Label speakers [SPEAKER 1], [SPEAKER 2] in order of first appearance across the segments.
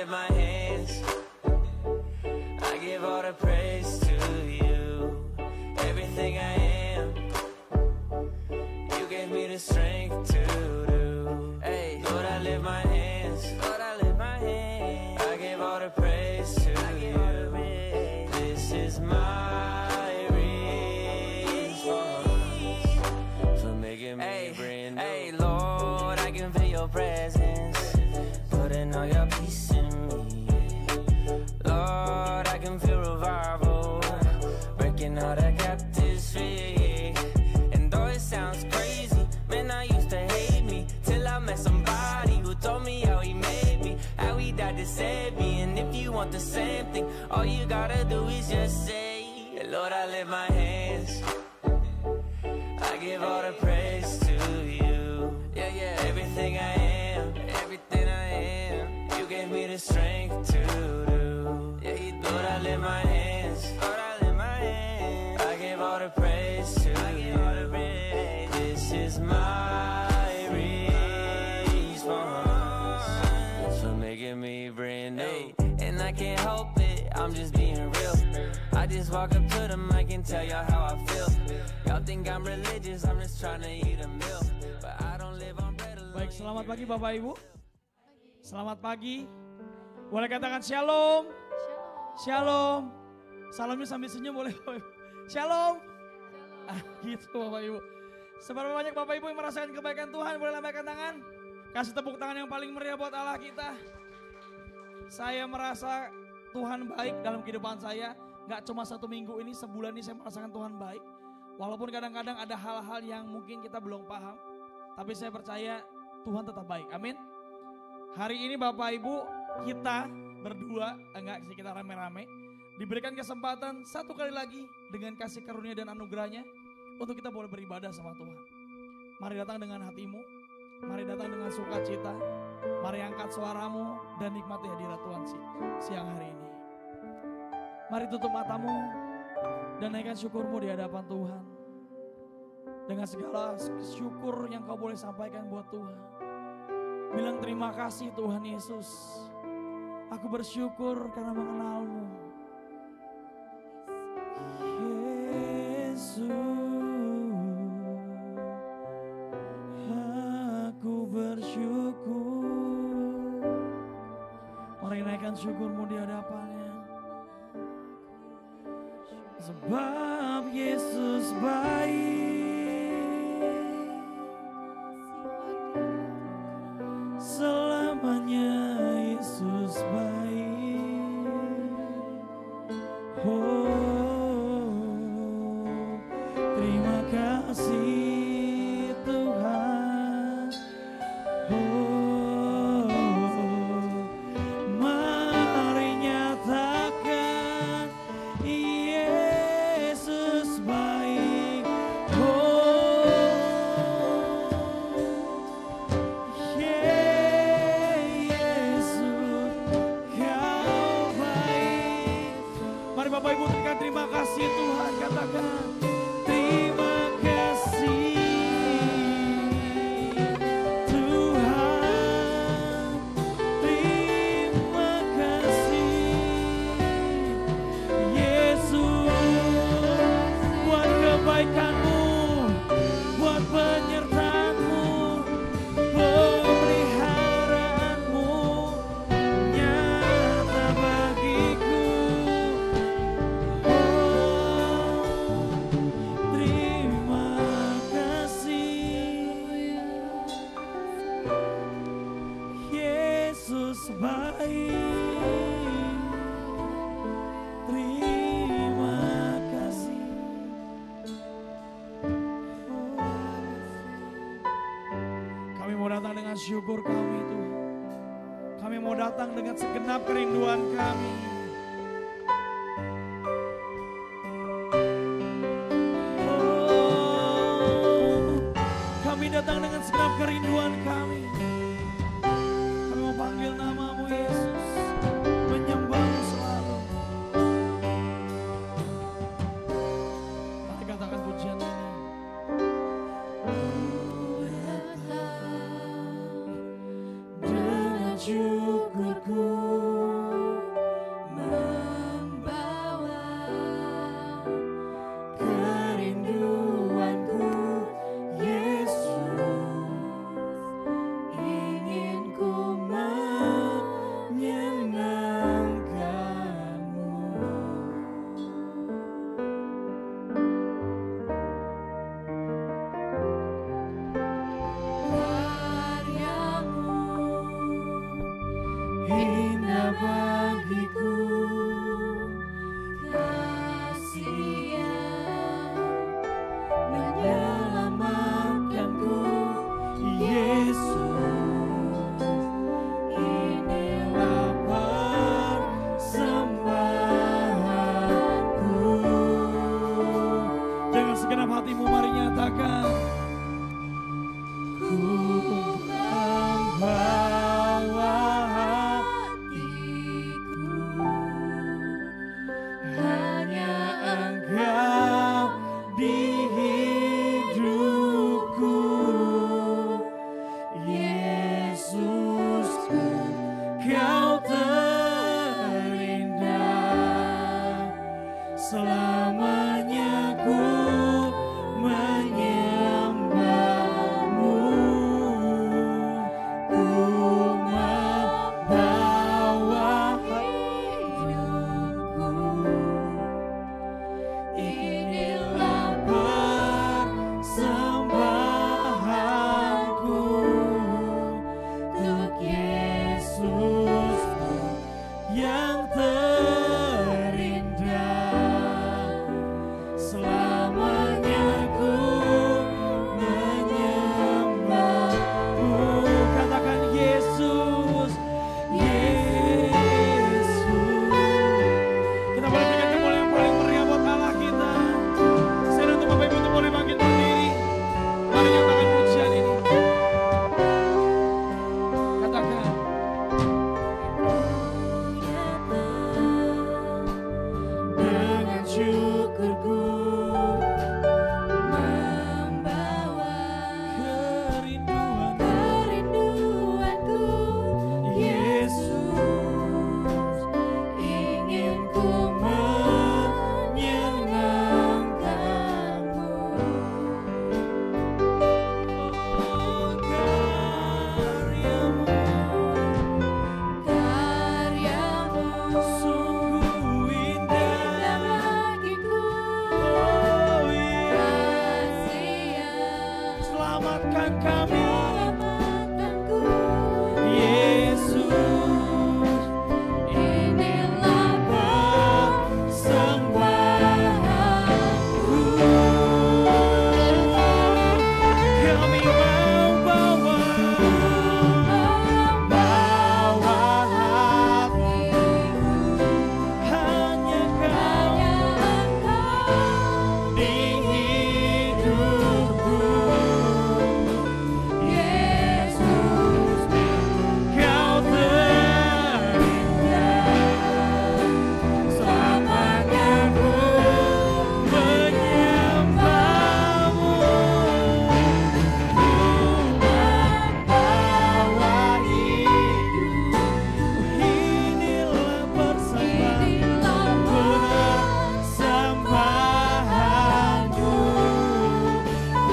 [SPEAKER 1] lift my hands, I give all the praise to you. Everything I am, you gave me the strength to do. Hey, Lord, I lift my hands, Lord, I lift my hands, I give all the praise to you. This is my response for making me brand new. Hey, Lord, I can feel your presence, putting all your peace in me. Lord, I can feel revival, breaking all the captives free. And though it sounds crazy, man, I used to hate me till I met somebody who told me how he made me, how he died to save me. And if you want the same thing, all you gotta do is just say, Lord, I lift my hands, I give all the praise to you. Yeah, yeah, everything I am, everything I am, you gave me the strength to do. Yeah, you do. Lord, I lift my hands, Lord, I lift my hands, I give all the praise to you. This is my response for making me brand new. Hey, and I can't help it, I'm just being real. I just walk up to the mic and tell y'all how I feel. Y'all think I'm religious, I'm just trying to eat a meal, but I don't live on bread alone.
[SPEAKER 2] Baik, selamat pagi Bapak Ibu. Selamat pagi. Boleh katakan shalom. Shalom. Salamnya sambil senyum boleh Bapak Ibu. Shalom. Gitu Bapak Ibu. Seberapa banyak Bapak Ibu yang merasakan kebaikan Tuhan, boleh lambaikan tangan. Kasih tepuk tangan yang paling meriah buat Allah kita. Saya merasa Tuhan baik dalam kehidupan saya. Gak cuma 1 minggu ini, sebulan ini saya merasakan Tuhan baik. Walaupun kadang-kadang ada hal-hal yang mungkin kita belum paham, tapi saya percaya Tuhan tetap baik. Amin. Hari ini Bapak Ibu, kita berdua, enggak sih, kita rame-rame, diberikan kesempatan satu kali lagi dengan kasih karunia dan anugerahnya untuk kita boleh beribadah sama Tuhan. Mari datang dengan hatimu, mari datang dengan sukacita, mari angkat suaramu dan nikmati hadirat Tuhan siang hari ini. Mari tutup matamu dan naikkan syukurmu di hadapan Tuhan. Dengan segala syukur yang kau boleh sampaikan buat Tuhan. Bilang terima kasih Tuhan Yesus. Aku bersyukur karena mengenalmu. Yesus, aku bersyukur. Mari naikkan syukurmu di hadapannya. Sebab Yesus baik, selamanya Yesus baik. Oh, terima kasih Tuhan. Oh, mari nyatakan Yesus baik. Oh, Yesus kau baik. Mari Bapak Ibu berikan terima kasih Tuhan, katakan terima kasih Tuhan, terima kasih Yesus buat kebaikan-Mu, buat penyertaan-Mu, pemeliharaan-Mu nyata bagiku. Terima kasih Yesus baik. Terima kasih. Kami mau datang dengan syukur kami Tuhan. Kami mau datang dengan segenap kerinduan kami. Kami datang dengan segenap kerinduan kami. Kami mau panggil nama-Mu Yesus, menyembah-Mu selalu. Mari katakan pujian ini. Dengan syukurku dengan segenap hatimu mari nyatakan. Ku membawa hatiku, hanya Engkau di hidupku, Yesusku, Kau terindah, selamanya ku menyembahmu, ku membawa hidupku, inilah persembahanku untuk Yesusku yang terindah, selamanya ku menyembahmu. Katakan Yesus, Yesus. Kita boleh berikan kemuliaan yang paling meriah buat Allah kita. Saya untuk Bapak Ibu untuk boleh bangkit berdiri. Mari nyatakan pujian ini. Katakan. Dengan syukurku membawa kerinduanku, Yesus, ingin ku menyenangkanmu. Oh, karyamu sungguh indah bagiku. Oh, yeah. Selamatkan kami, Yesus, inilah persembahanku. Kami membawa hatiku, hanya Kau di hidupku, Yesus, Kau terindah, selamanya ku menyembahmu, ku membawa hidup, inilah persembahanku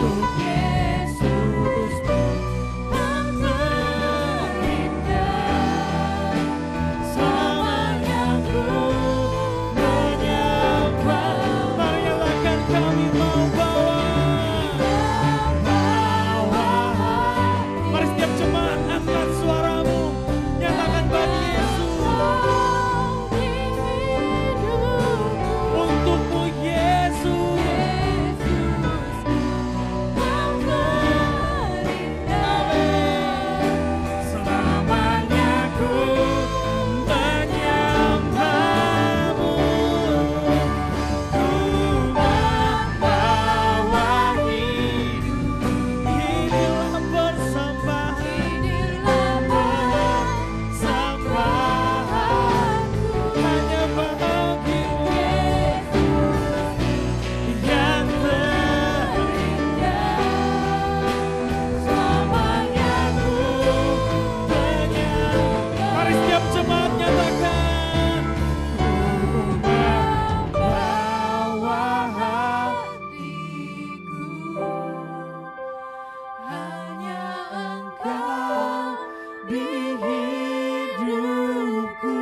[SPEAKER 2] untuk Yesus yang terindah, selamanya ku menyembah. Mari nyatakan kami mau bawa. Mari setiap jemaat angkat suaramu, nyatakan bagi Yesus, untukmu Yesus, selamanya ku menyembahmu, ku membawa hidup, inilah persembahanku, hanya bagimu, yang terindah, selamanya ku menyembah. Mari setiap jemaat nyatakan, ku membawa hatiku, hanya Engkau di hidupku,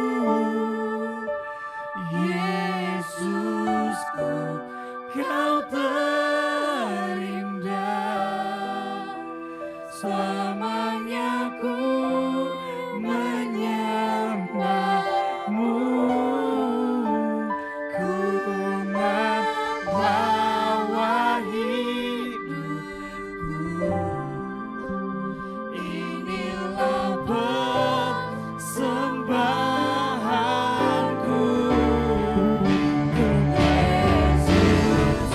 [SPEAKER 2] Yesusku, Kau terindah, selamanya ku menyembahmu, ku membawa hidupku, inilah persembahanku untuk Yesus.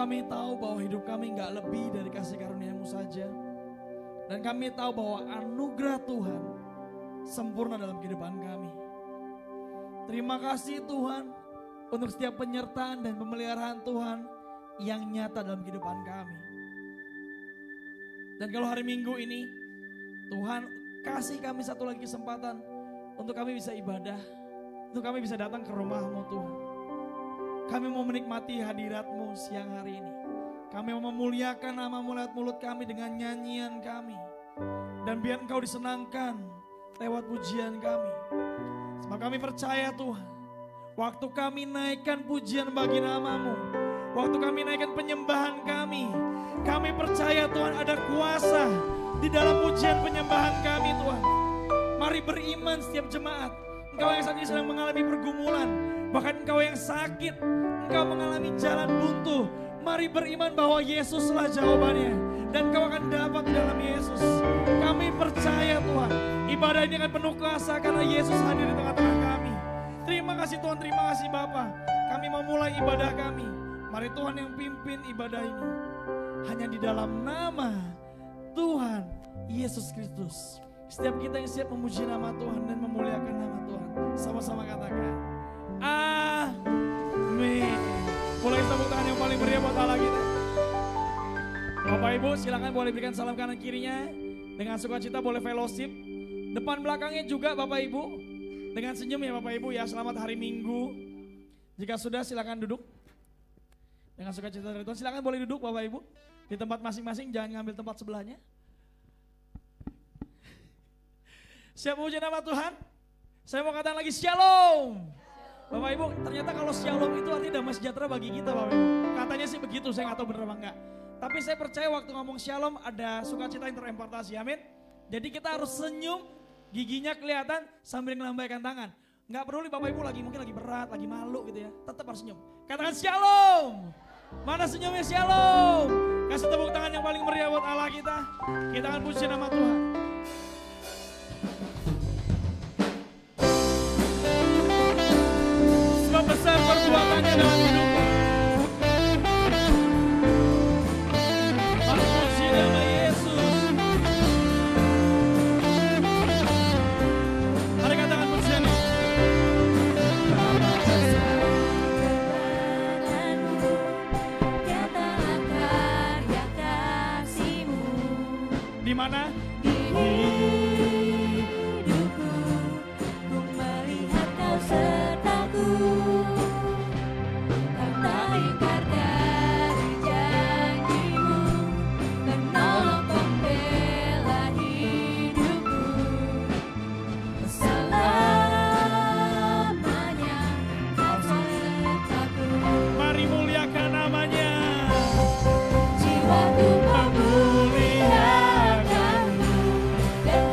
[SPEAKER 2] kami tahu bahwa hidup kami gak lebih dari kasih karunia-Mu saja. Dan kami tahu bahwa anugerah Tuhan sempurna dalam kehidupan kami. Terima kasih Tuhan untuk setiap penyertaan dan pemeliharaan Tuhan yang nyata dalam kehidupan kami. Dan kalau hari Minggu ini Tuhan kasih kami satu lagi kesempatan untuk kami bisa ibadah, untuk kami bisa datang ke rumah-Mu Tuhan. Kami mau menikmati hadirat-Mu siang hari ini. Kami mau memuliakan nama-Mu lewat mulut kami dengan nyanyian kami. Dan biar Engkau disenangkan lewat pujian kami. Sebab kami percaya Tuhan, waktu kami naikkan pujian bagi nama-Mu, waktu kami naikkan penyembahan kami percaya Tuhan ada kuasa di dalam pujian penyembahan kami Tuhan. Mari beriman setiap jemaat. Engkau yang saat ini sedang mengalami pergumulan, bahkan engkau yang sakit, engkau mengalami jalan buntu. Mari beriman bahwa Yesuslah jawabannya dan engkau akan dapat di dalam Yesus. Kami percaya Tuhan, ibadah ini akan penuh kuasa karena Yesus hadir di tengah-tengah kami. Terima kasih Tuhan, terima kasih Bapa. Kami mau mulai ibadah kami. Mari Tuhan yang pimpin ibadah ini. Hanya di dalam nama Tuhan Yesus Kristus. Setiap kita yang siap memuji nama Tuhan dan memuliakan nama Tuhan, sama-sama katakan amin. Boleh tepuk tangan yang paling meriah buat Allah kita. Bapak Ibu silakan boleh berikan salam kanan kirinya. Dengan sukacita boleh fellowship. Depan belakangnya juga Bapak Ibu. Dengan senyum ya Bapak Ibu ya, selamat hari Minggu. Jika sudah silakan duduk. Dengan sukacita dari Tuhan silakan boleh duduk Bapak Ibu. Di tempat masing-masing, jangan ngambil tempat sebelahnya. Siap memuji nama Tuhan? Saya mau katakan lagi shalom. Bapak Ibu, ternyata kalau shalom itu artinya damai sejahtera bagi kita Bapak Ibu. Katanya sih begitu, saya nggak tahu benar apa enggak. Tapi saya percaya waktu ngomong shalom ada sukacita yang terimpartasi, amin. Jadi kita harus senyum, giginya kelihatan sambil melambaikan tangan. Nggak peduli Bapak Ibu mungkin lagi berat, lagi malu gitu ya. Tetap harus senyum. Katakan shalom. Mana senyumnya shalom. Kasih tepuk tangan yang paling meriah buat Allah kita. Kita akan puji nama Tuhan. Sebab besar perbuatannya dalam hidupku. Mari puji nama Yesus. Mari katakan pujian. Di mana?
[SPEAKER 3] Di hidupku, ku melihat Kau sertaku. Kau tak ingkar dari janji-Mu, menolong pembela hidupku. Selamanya Kau sertaku.
[SPEAKER 2] Mari muliakan namanya.
[SPEAKER 3] Jiwaku memuliakan-Mu dan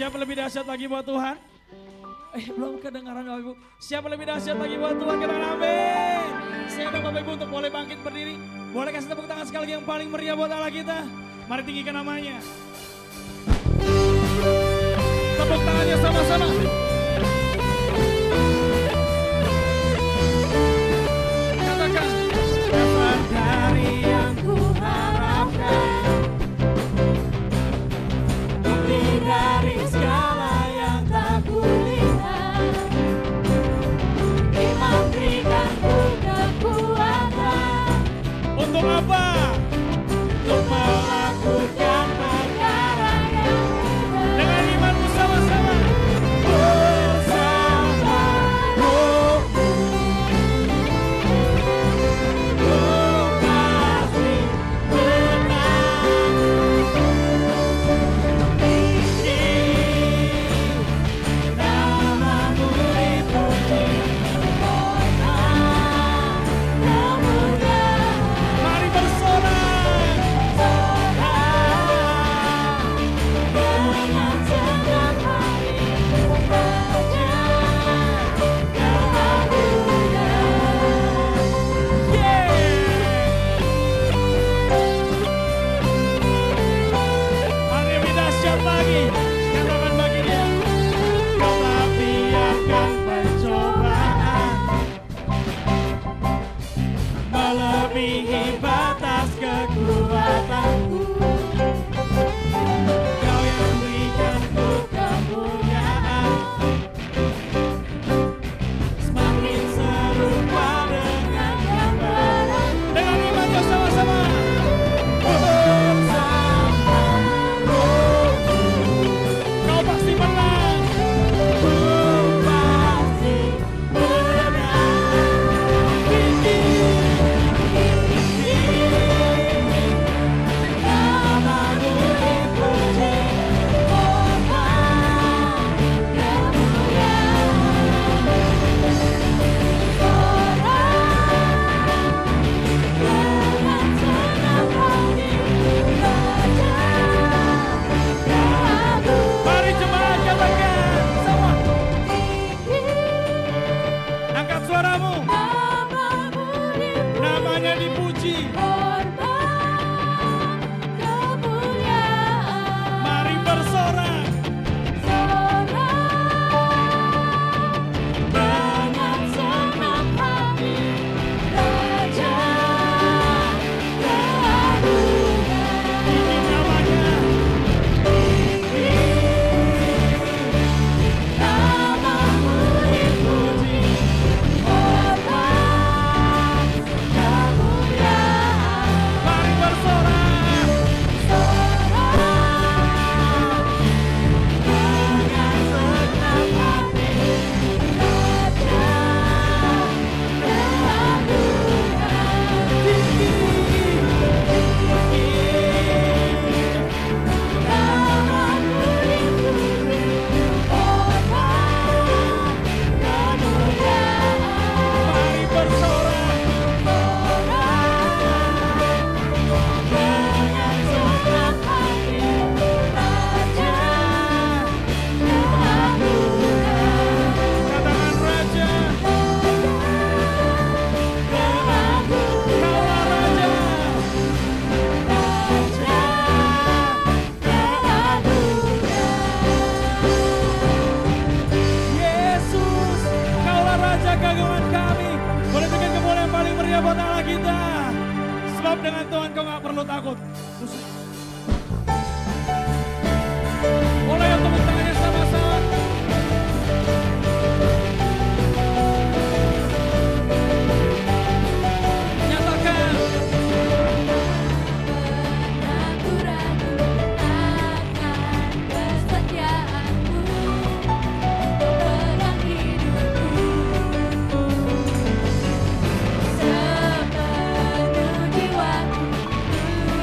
[SPEAKER 2] Siapa lebih dahsyat lagi buat Tuhan? Belum kedengaran Bapak Ibu. Siapa lebih dahsyat lagi buat Tuhan? Katakan amin. Saya undang Bapak Ibu untuk boleh bangkit berdiri. Boleh kasih tepuk tangan sekali lagi yang paling meriah buat Allah kita. Mari tinggikan namanya. Tepuk tangannya sama-sama. Katakan, dapat dari yang ku harapkan, lebih dari segala yang tak kulihat.
[SPEAKER 3] Iman berikanku kekuatan.
[SPEAKER 2] Untuk apa? Untuk melakukan
[SPEAKER 3] Perkara yang mudah.
[SPEAKER 2] dengan imanmu sama-sama.
[SPEAKER 3] Bersama rohmu, ku pasti menang. Tinggi namamu dipuji, hormat kemuliaan.
[SPEAKER 2] Mari bersorak.
[SPEAKER 3] Dengan senang hati, Raja keagungan.
[SPEAKER 2] Mari lebih dahsyat lagi. Katakan bagi dia. Kau tak biarkan pencobaan melebihi batas kekuatanku. Kau yang berikanku kemuliaan, semakin serupa dengan gambaran. Dengan iman bersama-sama. Bersama rohmu, kau pasti menang. Ku pasti menang. Tinggi,
[SPEAKER 3] Namamu dipuji, hormat kemuliaan. Dengan senang hati, Raja keagungan.
[SPEAKER 2] mari jemaat katakan sama. Angkat suaramu.
[SPEAKER 3] Namamu dipuji,
[SPEAKER 2] Namanya dipuji.
[SPEAKER 3] hormat kemuliaan.
[SPEAKER 2] Mari bersorak.
[SPEAKER 3] Dengan senang hati, Raja keagungan.
[SPEAKER 2] Tinggi namanya.
[SPEAKER 3] Namamu dipuji, hormat kemuliaan.
[SPEAKER 2] Mari bersorak.
[SPEAKER 3] Dengan senang hati, Raja keagungan. Namamu dipuji, hormat kemuliaan.
[SPEAKER 2] Mari bersorak.
[SPEAKER 3] Dengan senang hati, Raja keagungan.
[SPEAKER 2] Katakan Raja. Kaulah Raja. Yesus, Kaulah Raja keagungan kami. Boleh bikin kemuliaan paling meriah buat Allah kita. Sebab dengan Tuhan kau gak perlu takut. Boleh ya tepuk tangannya sama-sama. Nyatakan.
[SPEAKER 3] Aku ragu akan kesetiaanmu, pegang hidupku. Sepenuh jiwaku, ku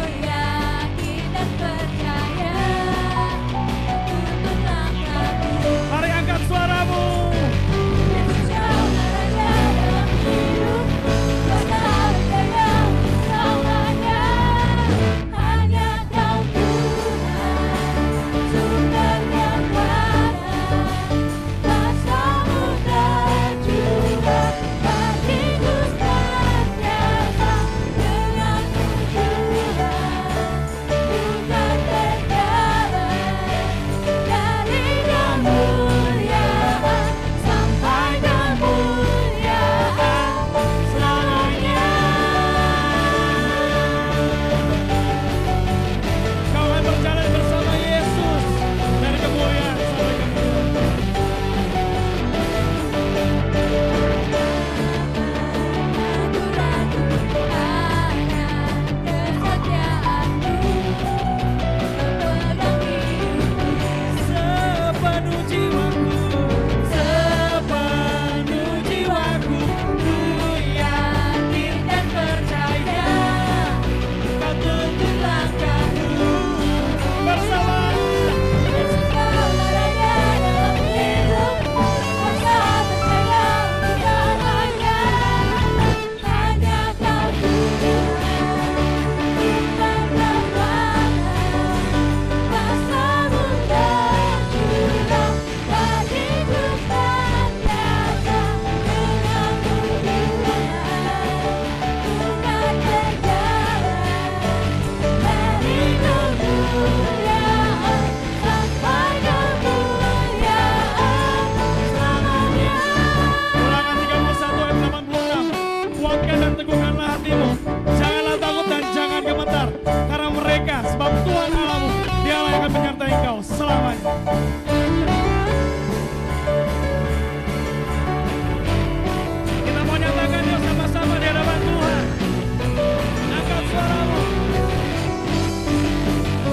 [SPEAKER 2] Siapkanlah hatimu, janganlah takut dan jangan gemetar, karena mereka, sebab Tuhan Allahmu, Dialah yang akan menyertai engkau selamanya. Kita mau nyatakan yuk sama-sama di hadapan Tuhan. Angkat suaramu.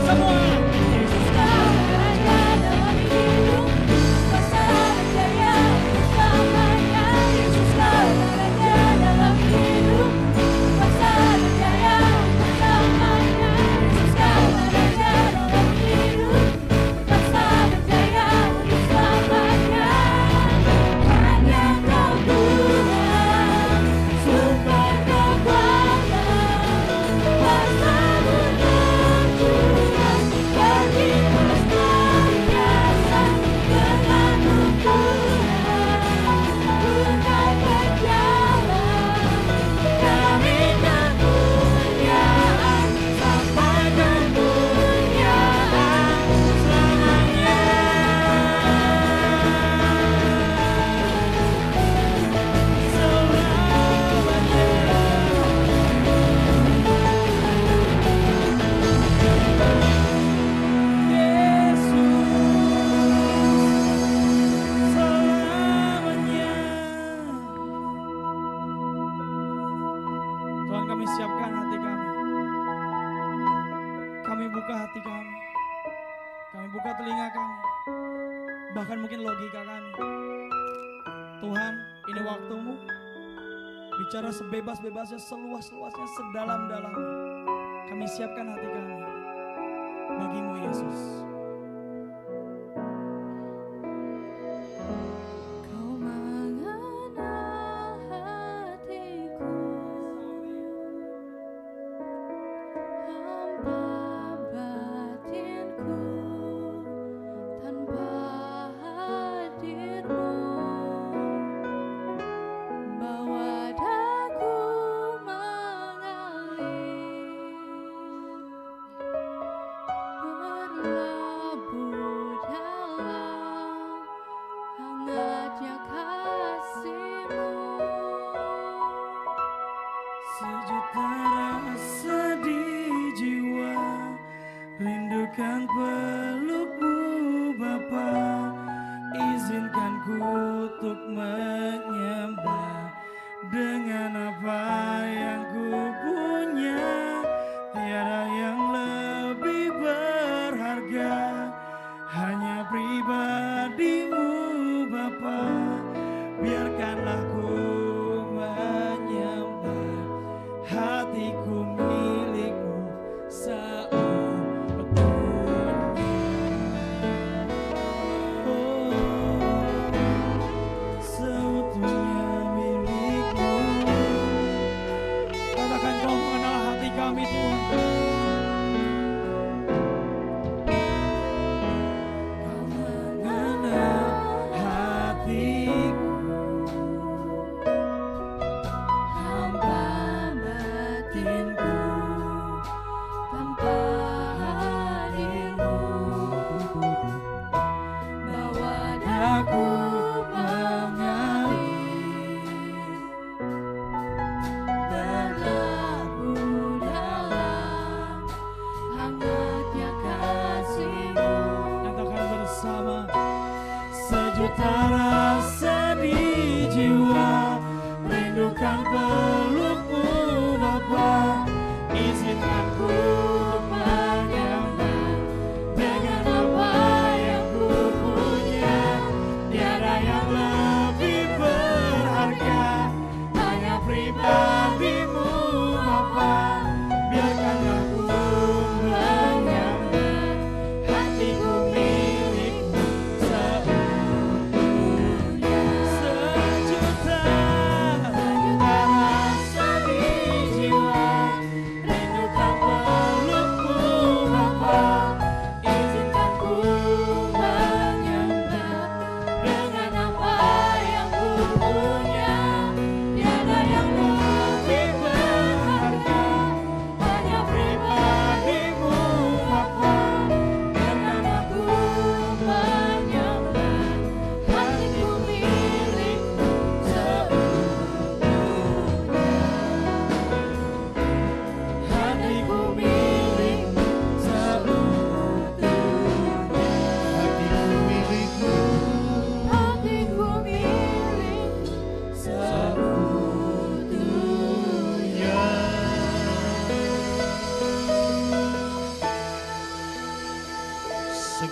[SPEAKER 2] Semua.
[SPEAKER 3] Yesus kau raja dalam hidup, kuasa berjaya selamanya. Yesus kau raja dalam hidup, kuasa berjaya selamanya. Yesus kau raja dalam hidup, kuasa berjaya selamanya. Hanya Kau Tuhan, sumber kekuatan, kuasa-Mu dan Tuhan, berkipas luar biasa denganmu Tuhan, bukan berjalan, kami kemuliaan, sampai kemuliaan selamanya.
[SPEAKER 2] Tuhan, kami siapkan hati kami. Kami buka hati kami. Kami buka telinga kami. Bahkan mungkin logika kami. Tuhan, ini waktu-Mu. Bicara sebebas-bebasnya, seluas-luasnya, sedalam-dalamnya. Kami siapkan hati kami. Bagi-Mu Yesus.
[SPEAKER 3] Kau mengenal hatiku, hamba batinku, tanpa hadir-Mu, bawa daku mengalir, berlabuh dalam hangatnya kasih-Mu.
[SPEAKER 2] Sejuta rasa di jiwa, rindukan peluk-Mu Bapa. Izinkan ku untuk menyembah dengan apa yang ku punya. Tiada yang lebih berharga, hanya pribadi-Mu Bapa. Biarkanlah ku menyembah, hatiku milik-Mu seutuhnya. Seutuhnya milik-Mu. Katakan Kau mengenal hati kami Tuhan. Kau mengenal hatiku,
[SPEAKER 3] Hamba batinku, tanpa hadir-Mu, bawa daku mengalir, berlabuh dalam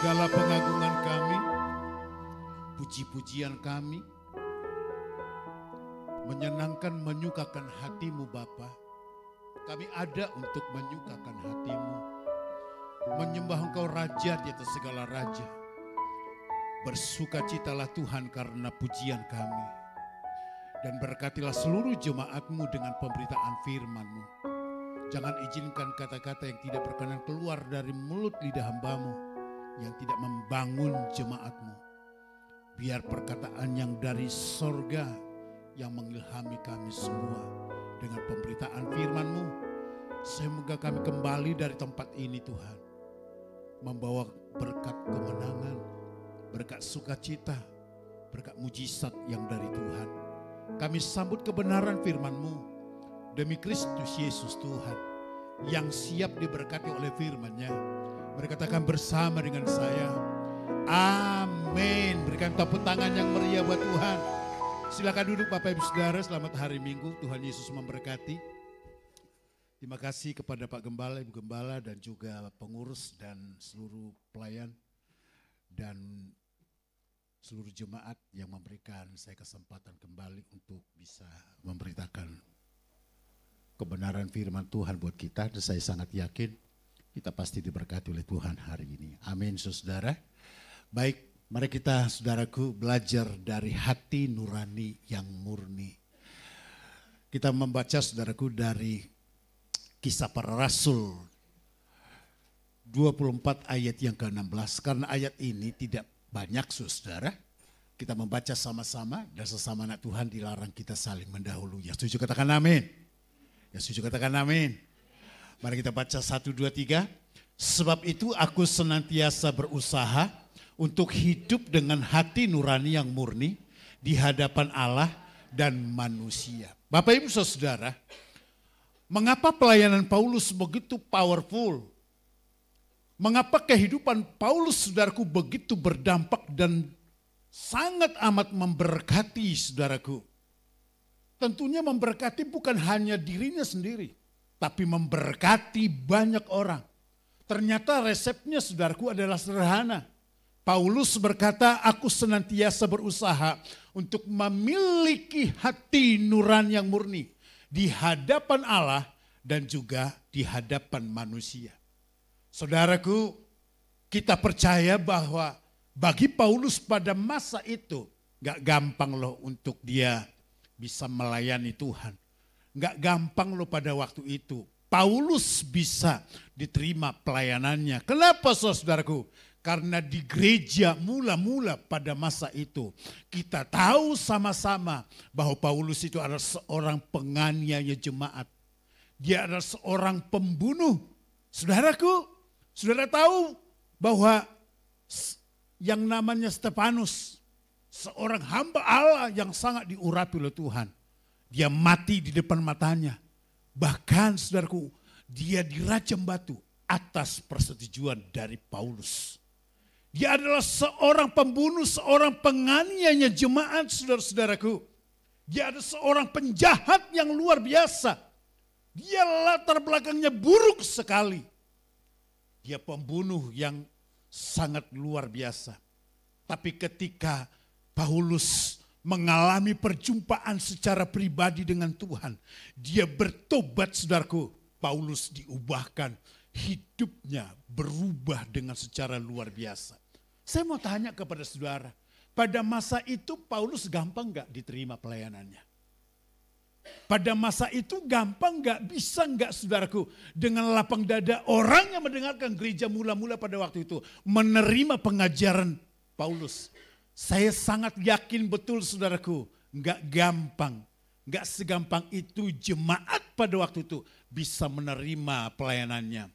[SPEAKER 4] Segala pengagungan kami, puji-pujian kami, menyenangkan, menyukakan hatimu Bapa. Kami ada untuk menyukakan hatimu, menyembah Engkau Raja di atas segala raja. Bersukacitalah Tuhan karena pujian kami. Dan berkatilah seluruh jemaat-Mu dengan pemberitaan firman-Mu. Jangan izinkan kata-kata yang tidak berkenan keluar dari mulut lidah hamba-Mu yang tidak membangun jemaat-Mu. Biar perkataan yang dari sorga yang mengilhami kami semua dengan pemberitaan firman-Mu. Semoga kami kembali dari tempat ini Tuhan, membawa berkat kemenangan, berkat sukacita, berkat mujizat yang dari Tuhan. Kami sambut kebenaran firman-Mu demi Kristus Yesus Tuhan, yang siap diberkati oleh firman-Nya. Mereka katakan bersama dengan saya, amin. Berikan tepuk tangan yang meriah buat Tuhan. Silakan duduk Bapak Ibu Saudara, selamat hari Minggu, Tuhan Yesus memberkati. Terima kasih kepada Pak Gembala, Ibu Gembala, dan juga pengurus dan seluruh pelayan dan seluruh jemaat yang memberikan saya kesempatan kembali untuk bisa memberitakan kebenaran firman Tuhan buat kita. Dan saya sangat yakin kita pasti diberkati oleh Tuhan hari ini. Amin saudara. Baik, mari kita saudaraku belajar dari hati nurani yang murni. Kita membaca saudaraku dari Kisah Para Rasul 24 ayat yang ke-16. Karena ayat ini tidak banyak saudara, kita membaca sama-sama dan sesama anak Tuhan dilarang kita saling mendahului. Ya setuju katakan amin. Ya setuju katakan amin. Mari kita baca 1, 2, 3. Sebab itu aku senantiasa berusaha untuk hidup dengan hati nurani yang murni di hadapan Allah dan manusia. Bapak Ibu Saudara, mengapa pelayanan Paulus begitu powerful? Mengapa kehidupan Paulus saudaraku begitu berdampak dan sangat amat memberkati saudaraku? Tentunya memberkati bukan hanya dirinya sendiri, tapi memberkati banyak orang. Ternyata resepnya saudaraku adalah sederhana. Paulus berkata, aku senantiasa berusaha untuk memiliki hati nurani yang murni di hadapan Allah dan juga di hadapan manusia. Saudaraku, kita percaya bahwa bagi Paulus pada masa itu gak gampang loh untuk dia bisa melayani Tuhan. Gak gampang loh pada waktu itu Paulus bisa diterima pelayanannya. Kenapa saudaraku? Karena di gereja mula-mula pada masa itu kita tahu sama-sama bahwa Paulus itu adalah seorang penganiaya jemaat. Dia adalah seorang pembunuh. Saudaraku, saudara tahu bahwa yang namanya Stefanus, seorang hamba Allah yang sangat diurapi oleh Tuhan. Dia mati di depan matanya. Bahkan saudaraku, dia dirajam batu atas persetujuan dari Paulus. Dia adalah seorang pembunuh, seorang penganiaya jemaat saudara-saudaraku. Dia adalah seorang penjahat yang luar biasa. Dia latar belakangnya buruk sekali. Dia pembunuh yang sangat luar biasa. Tapi ketika Paulus mengalami perjumpaan secara pribadi dengan Tuhan, dia bertobat saudaraku. Paulus diubahkan, hidupnya berubah dengan secara luar biasa. Saya mau tanya kepada saudara, pada masa itu Paulus gampang gak diterima pelayanannya? Pada masa itu gampang gak, bisa gak saudaraku, dengan lapang dada orang yang mendengarkan gereja mula-mula pada waktu itu menerima pengajaran Paulus? Saya sangat yakin betul saudaraku, gak gampang, gak segampang itu jemaat pada waktu itu bisa menerima pelayanannya.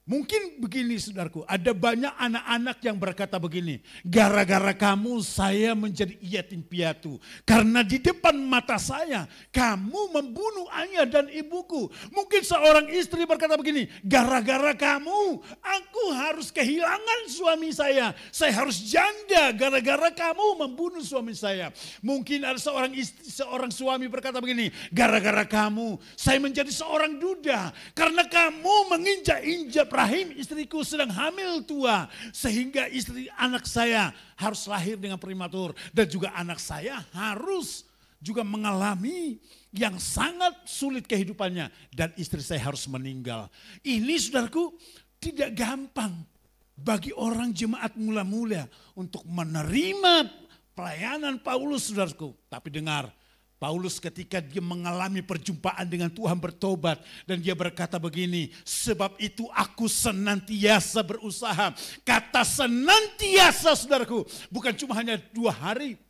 [SPEAKER 4] Mungkin begini saudaraku, ada banyak anak-anak yang berkata begini, gara-gara kamu saya menjadi yatim piatu. Karena di depan mata saya kamu membunuh ayah dan ibuku. Mungkin seorang istri berkata begini, gara-gara kamu aku harus kehilangan suami saya. Saya harus janda gara-gara kamu membunuh suami saya. Mungkin ada seorang suami berkata begini, gara-gara kamu saya menjadi seorang duda. Karena kamu menginjak-injak rahim istriku sedang hamil tua, sehingga istri anak saya harus lahir dengan prematur. Dan juga anak saya harus juga mengalami yang sangat sulit kehidupannya. Dan istri saya harus meninggal. Ini saudaraku tidak gampang bagi orang jemaat mula-mula untuk menerima pelayanan Paulus, saudaraku. Tapi dengar, Paulus ketika dia mengalami perjumpaan dengan Tuhan bertobat. Dan dia berkata begini, sebab itu aku senantiasa berusaha. Kata senantiasa, saudaraku, bukan cuma hanya 2 hari.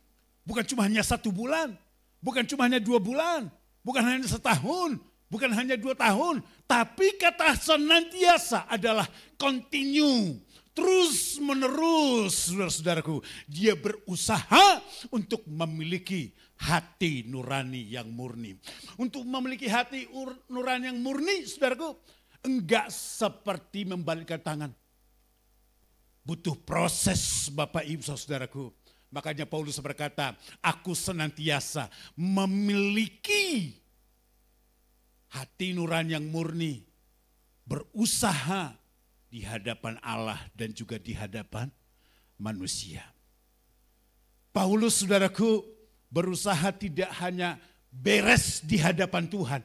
[SPEAKER 4] Bukan cuma hanya 1 bulan. Bukan cuma hanya 2 bulan. Bukan hanya setahun. Bukan hanya 2 tahun. Tapi kata senantiasa adalah continue. Terus menerus, saudara-saudaraku. Dia berusaha untuk memiliki hati nurani yang murni. Untuk memiliki hati nurani yang murni, saudaraku, enggak seperti membalikkan tangan. Butuh proses, Bapak Ibu saudaraku. Makanya Paulus berkata, aku senantiasa memiliki hati nurani yang murni. Berusaha di hadapan Allah dan juga di hadapan manusia. Paulus, saudaraku, berusaha tidak hanya beres di hadapan Tuhan.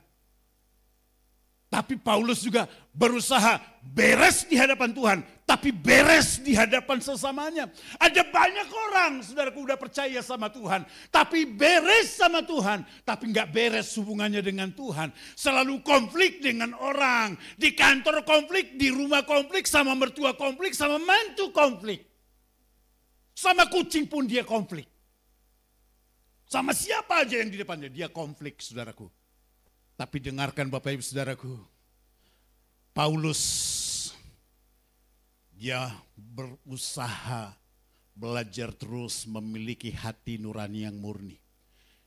[SPEAKER 4] Tapi Paulus juga berusaha beres di hadapan Tuhan. Tapi beres di hadapan sesamanya. Ada banyak orang, saudaraku, udah percaya sama Tuhan. Tapi beres sama Tuhan. Tapi enggak beres hubungannya dengan Tuhan. Selalu konflik dengan orang. Di kantor konflik, di rumah konflik, sama mertua konflik, sama mantu konflik. Sama kucing pun dia konflik. Sama siapa aja yang di depannya, dia konflik, saudaraku. Tapi dengarkan Bapak Ibu saudaraku, Paulus dia berusaha belajar terus memiliki hati nurani yang murni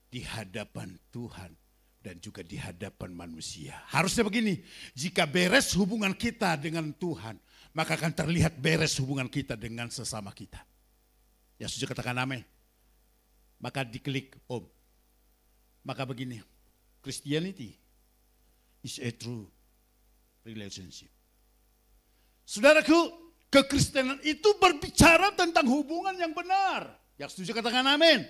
[SPEAKER 4] di hadapan Tuhan dan juga di hadapan manusia. Harusnya begini, jika beres hubungan kita dengan Tuhan, maka akan terlihat beres hubungan kita dengan sesama kita. Ya sudah, katakan amin. Maka diklik Om. Maka begini, Christianity is a true relationship. Saudaraku, kekristenan itu berbicara tentang hubungan yang benar. Yang setuju katakan amin.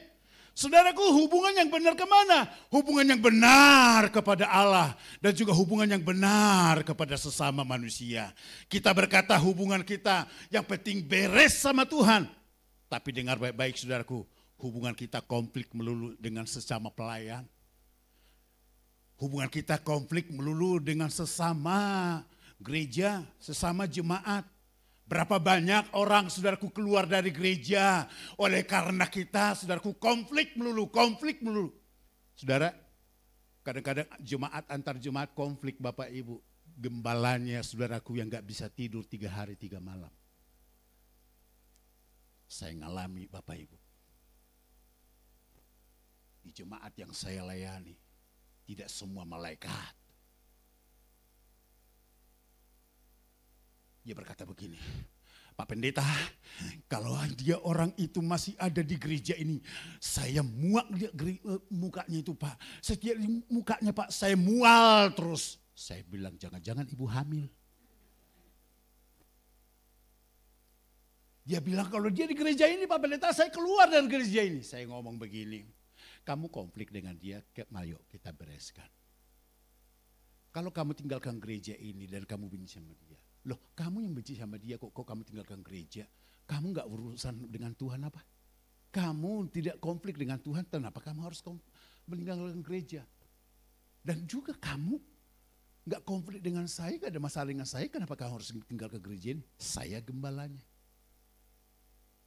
[SPEAKER 4] Saudaraku, hubungan yang benar kemana? Hubungan yang benar kepada Allah. Dan juga hubungan yang benar kepada sesama manusia. Kita berkata hubungan kita yang penting beres sama Tuhan. Tapi dengar baik-baik saudaraku, hubungan kita konflik melulu dengan sesama pelayan. Hubungan kita konflik melulu dengan sesama gereja, sesama jemaat. Berapa banyak orang saudaraku keluar dari gereja oleh karena kita saudaraku konflik melulu. Saudara, kadang-kadang jemaat antar jemaat konflik Bapak Ibu. Gembalanya saudaraku yang gak bisa tidur 3 hari 3 malam. Saya ngalami Bapak Ibu. Di jemaat yang saya layani, tidak semua malaikat. Dia berkata begini, Pak Pendeta, kalau dia orang itu masih ada di gereja ini, saya muak dia mukanya itu Pak. Setiap mukanya Pak, saya mual terus. Saya bilang, jangan-jangan ibu hamil. Dia bilang, kalau dia di gereja ini Pak Pendeta, saya keluar dari gereja ini. Saya ngomong begini, kamu konflik dengan dia, ayo kita bereskan. Kalau kamu tinggalkan gereja ini dan kamu benci sama dia. Loh, kamu yang benci sama dia kok kamu tinggalkan gereja? Kamu gak urusan dengan Tuhan apa? Kamu tidak konflik dengan Tuhan, kenapa kamu harus meninggalkan gereja? Dan juga kamu gak konflik dengan saya, gak ada masalah dengan saya, kenapa kamu harus tinggal ke gereja ini? Saya gembalanya.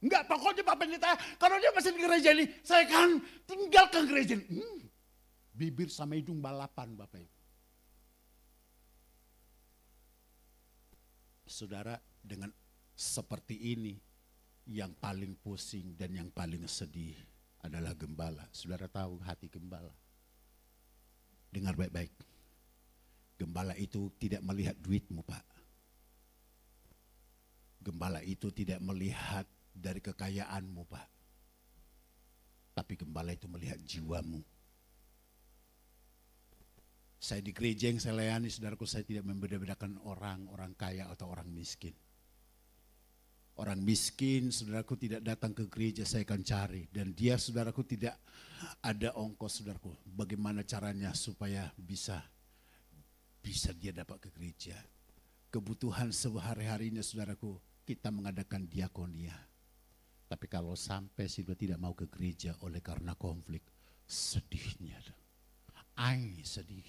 [SPEAKER 4] Enggak, pokoknya Pak Pendeta, kalau dia masih di gereja ini, saya akan tinggalkan gereja ini. Bibir sama hidung balapan Bapak Ibu. Saudara, dengan seperti ini, yang paling pusing dan yang paling sedih adalah gembala. Saudara tahu hati gembala. Dengar baik-baik. Gembala itu tidak melihat duitmu Pak. Gembala itu tidak melihat dari kekayaanmu Pak. Tapi gembala itu melihat jiwamu. Saya di gereja yang saya layani, saudaraku, saya tidak membeda-bedakan orang kaya atau orang miskin. Orang miskin, saudaraku, tidak datang ke gereja, saya akan cari. Dan dia, saudaraku, tidak ada ongkos, saudaraku. Bagaimana caranya supaya bisa dia dapat ke gereja. Kebutuhan sehari-harinya, saudaraku, kita mengadakan diakonia. Tapi kalau sampai sudah tidak mau ke gereja oleh karena konflik, sedihnya. Sedih.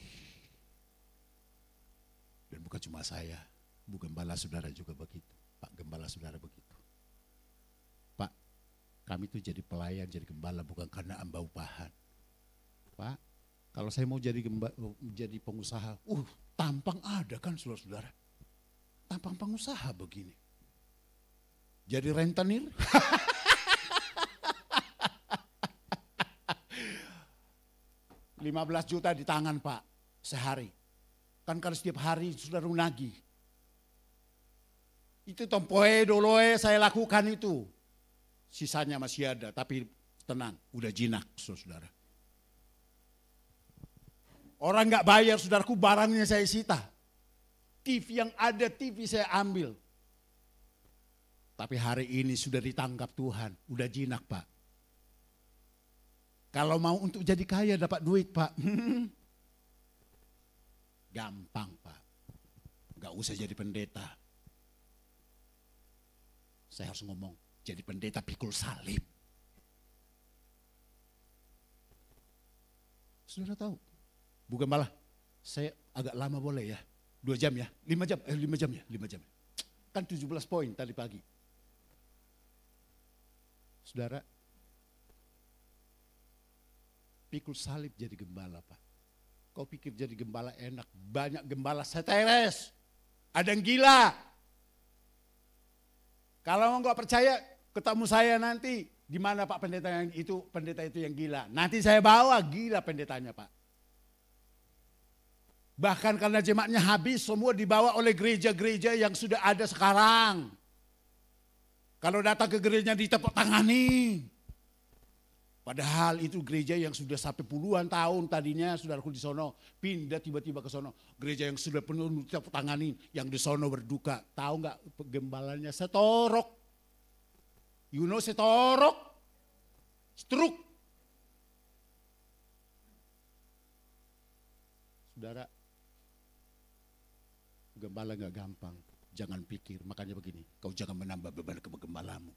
[SPEAKER 4] Dan bukan cuma saya, Bu Gembala saudara juga begitu. Pak Gembala saudara begitu. Pak, kami tuh jadi pelayan, jadi gembala bukan karena amba upahan. Pak, kalau saya mau jadi pengusaha, tampang ada kan saudara-saudara. Tampang pengusaha begini. Jadi rentenir. 15 juta di tangan Pak, sehari. Kan kalau setiap hari saudara nagih. Itu tompoe doloe saya lakukan itu. Sisanya masih ada, tapi tenang, udah jinak saudara. Orang gak bayar saudaraku, barangnya saya sita. TV yang ada, TV saya ambil. Tapi hari ini sudah ditangkap Tuhan, udah jinak Pak. Kalau mau untuk jadi kaya dapat duit Pak, gampang Pak. Gak usah jadi pendeta. Saya harus ngomong, jadi pendeta pikul salib. Saudara tahu, bukan malah saya agak lama boleh ya, 2 jam ya, 5 jam, 5 jam ya, 5 jam. Kan 17 poin tadi pagi. Saudara, pikul salib jadi gembala Pak. Kau pikir jadi gembala enak, banyak gembala seteres, ada yang gila. Kalau nggak percaya, ketemu saya nanti. Di mana Pak pendeta itu yang gila. Nanti saya bawa gila pendetanya Pak. Bahkan karena jemaatnya habis, semua dibawa oleh gereja-gereja yang sudah ada sekarang. Kalau datang ke gerejanya ditepuk tangani. Padahal itu gereja yang sudah sampai puluhan tahun tadinya saudaraku di sono. Pindah tiba-tiba ke sono. Gereja yang sudah penuh ditepuk tangani. Yang di sono berduka. Tahu nggak gembalanya setorok. You know setorok? Stroke. Saudara, gembala nggak gampang. Jangan pikir, makanya begini. Kau jangan menambah beban ke gembalamu.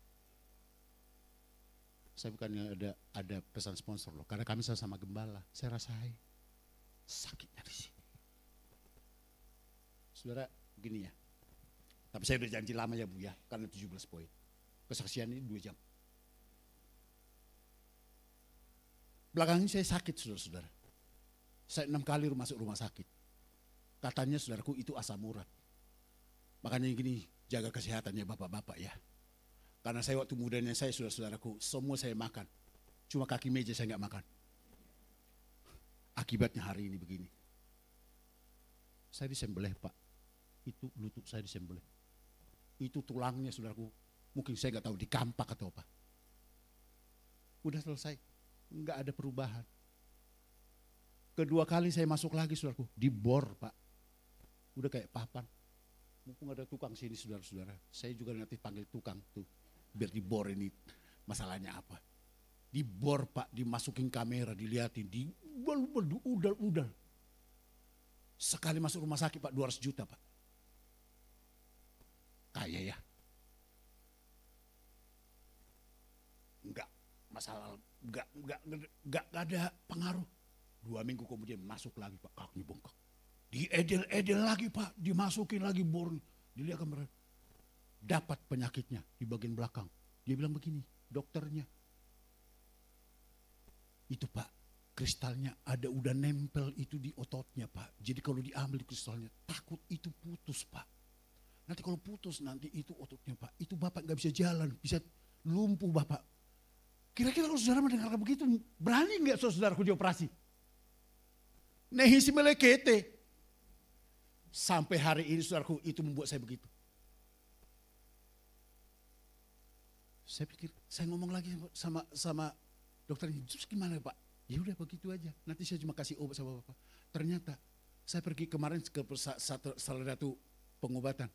[SPEAKER 4] Saya bukannya ada pesan sponsor loh, karena kami sama gembala, saya rasain sakitnya di sini. Saudara, gini ya. Tapi saya udah janji lama ya Bu ya, karena 17 poin. Kesaksian ini 2 jam. Belakang ini saya sakit saudara-saudara. Saya 6 kali masuk rumah sakit. Katanya saudaraku itu asam urat. Makanya gini, jaga kesehatannya bapak-bapak ya. Karena saya waktu mudanya saya saudara-saudaraku, semua saya makan. Cuma kaki meja saya nggak makan. Akibatnya hari ini begini. Saya disembelih Pak. Itu lutut saya disembelih. Itu tulangnya saudaraku. Mungkin saya nggak tahu dikampak atau apa. Udah selesai. Nggak ada perubahan. Kedua kali saya masuk lagi saudaraku. Dibor Pak. Udah kayak papan. Mumpung ada tukang sini saudara-saudara. Saya juga nanti panggil tukang tuh. Biar dibor ini masalahnya apa. Dibor Pak, dimasukin kamera, dilihatin, udal-udal. Sekali masuk rumah sakit Pak 200 juta Pak. Kaya ya. Enggak masalah, enggak ada pengaruh. 2 minggu kemudian masuk lagi Pak, kakinya bengkak. Diedel-edel lagi Pak, dimasukin lagi bor. Dilihat kamera. Dapat penyakitnya di bagian belakang. Dia bilang begini, dokternya. Itu Pak, kristalnya ada udah nempel itu di ototnya Pak. Jadi kalau diambil kristalnya, takut itu putus Pak. Nanti kalau putus nanti itu ototnya Pak. Itu Bapak gak bisa jalan, bisa lumpuh Bapak. Kira-kira kalau saudara mendengarkan begitu, berani gak saudaraku dioperasi? Nehisi melekete. Sampai hari ini saudaraku itu membuat saya begitu. Saya pikir, saya ngomong lagi sama dokternya, terus gimana Pak? Ya udah begitu aja, nanti saya cuma kasih obat sama Bapak. Ternyata Saya pergi kemarin ke salah satu pengobatan.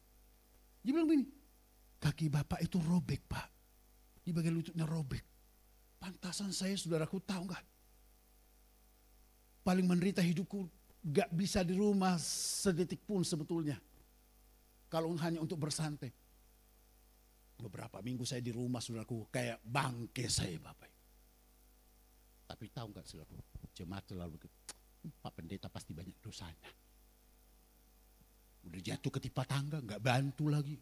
[SPEAKER 4] Dia bilang begini, kaki bapak itu robek pak. Di bagian lututnya robek. Pantasan saya saudaraku tahu nggak? Paling menderita hidupku gak bisa di rumah sedetik pun sebetulnya. Kalau hanya untuk bersantai. Beberapa minggu saya di rumah saudaraku kayak bangke saya bapak. Tapi tahu nggak saudaraku? Jemaat selalu begitu. Pak pendeta pasti banyak dosanya. Udah jatuh ketimpa tangga gak bantu lagi.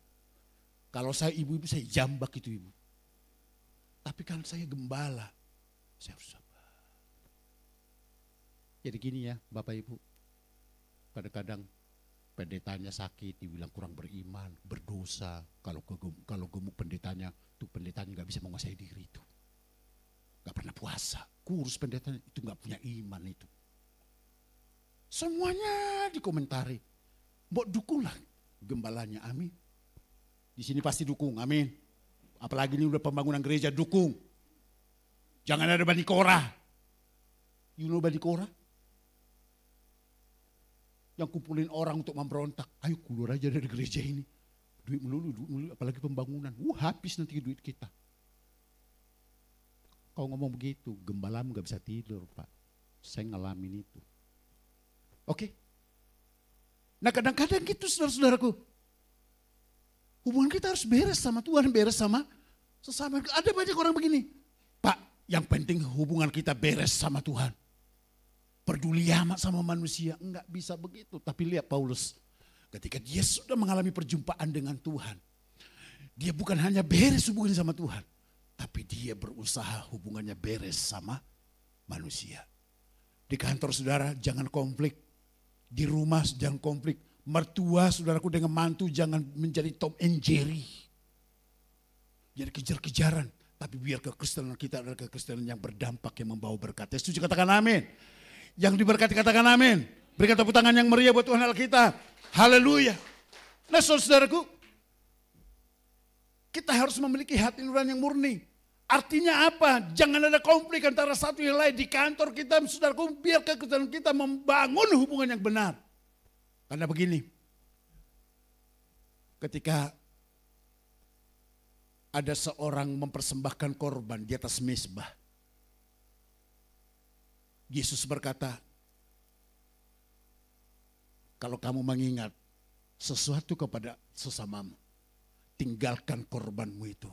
[SPEAKER 4] Kalau saya ibu-ibu saya jambak itu ibu. Tapi kan saya gembala. Saya harus sabar. Jadi gini ya Bapak Ibu. Kadang-kadang pendetanya sakit, dibilang kurang beriman, berdosa. Kalau gemuk pendetanya, tuh pendetanya gak bisa menguasai diri itu. Gak pernah puasa, kurus pendetanya itu gak punya iman itu. Semuanya dikomentari. Mbok dukunglah gembalanya, amin. Di sini pasti dukung, amin. Apalagi ini udah pembangunan gereja, dukung. Jangan ada Bani Korah. You know Bani Korah? Yang kumpulin orang untuk memberontak. Ayo keluar aja dari gereja ini. Duit melulu, apalagi pembangunan. Habis nanti duit kita. Kau ngomong begitu, gembalamu gak bisa tidur Pak. Saya ngalamin itu. Oke? Nah kadang-kadang gitu saudara-saudaraku. Hubungan kita harus beres sama Tuhan, beres sama sesama. Ada banyak orang begini. Pak, yang penting hubungan kita beres sama Tuhan. Peduli amat sama manusia. Enggak bisa begitu. Tapi lihat Paulus. Ketika dia sudah mengalami perjumpaan dengan Tuhan. Dia bukan hanya beres hubungannya sama Tuhan. Tapi dia berusaha hubungannya beres sama manusia. Di kantor saudara jangan konflik. Di rumah jangan konflik. Mertua saudaraku dengan mantu jangan menjadi Tom and Jerry. Jadi kejar-kejaran. Tapi biar kekristenan kita adalah kekristenan yang berdampak, yang membawa berkat. Setuju katakan amin. Yang diberkati katakan amin. Berikan tepuk tangan yang meriah buat Tuhan Allah kita. Haleluya. Nah saudaraku, kita harus memiliki hati nurani yang murni. Artinya apa? Jangan ada konflik antara satu yang lain. Di kantor kita, saudaraku, biar kekristenan kita membangun hubungan yang benar. Karena begini, ketika ada seorang mempersembahkan korban di atas mezbah, Yesus berkata, kalau kamu mengingat sesuatu kepada sesamamu, tinggalkan korbanmu itu,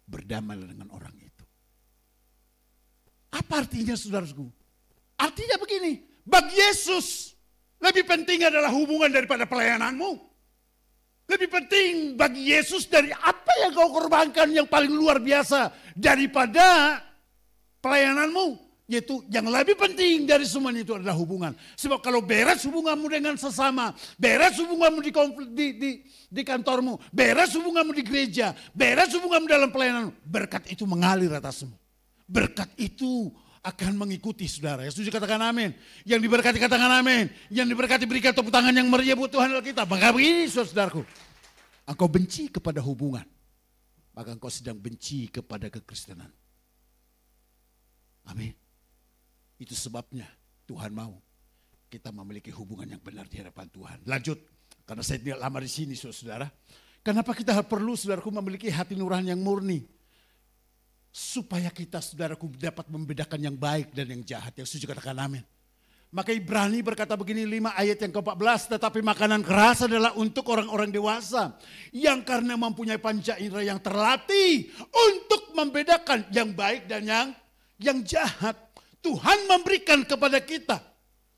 [SPEAKER 4] berdamailah dengan orang itu. Apa artinya saudaraku? Artinya begini, bagi Yesus, lebih penting adalah hubungan daripada pelayananmu. Lebih penting bagi Yesus dari apa yang kau korbankan yang paling luar biasa daripada pelayananmu. Yaitu yang lebih penting dari semuanya itu adalah hubungan. Sebab kalau beres hubunganmu dengan sesama, beres hubunganmu di kantormu, beres hubunganmu di gereja, beres hubunganmu dalam pelayananmu, berkat itu mengalir atasmu. Berkat itu akan mengikuti saudara. Ya, setuju katakan amin. Yang diberkati katakan amin. Yang diberkati berikan tepuk tangan yang meriah buat Tuhan Allah kita. Maka begini saudaraku. Engkau benci kepada hubungan. Maka engkau sedang benci kepada kekristenan. Amin. Itu sebabnya Tuhan mau kita memiliki hubungan yang benar di hadapan Tuhan. Lanjut. Karena saya tidak lama di sini saudara. Kenapa kita perlu saudaraku memiliki hati nurani yang murni? Supaya kita saudaraku dapat membedakan yang baik dan yang jahat. Yang setuju katakan amin. Maka Ibrani berkata begini 5 ayat yang ke-14. Tetapi makanan keras adalah untuk orang-orang dewasa. Yang karena mempunyai panca indera yang terlatih. Untuk membedakan yang baik dan yang jahat. Tuhan memberikan kepada kita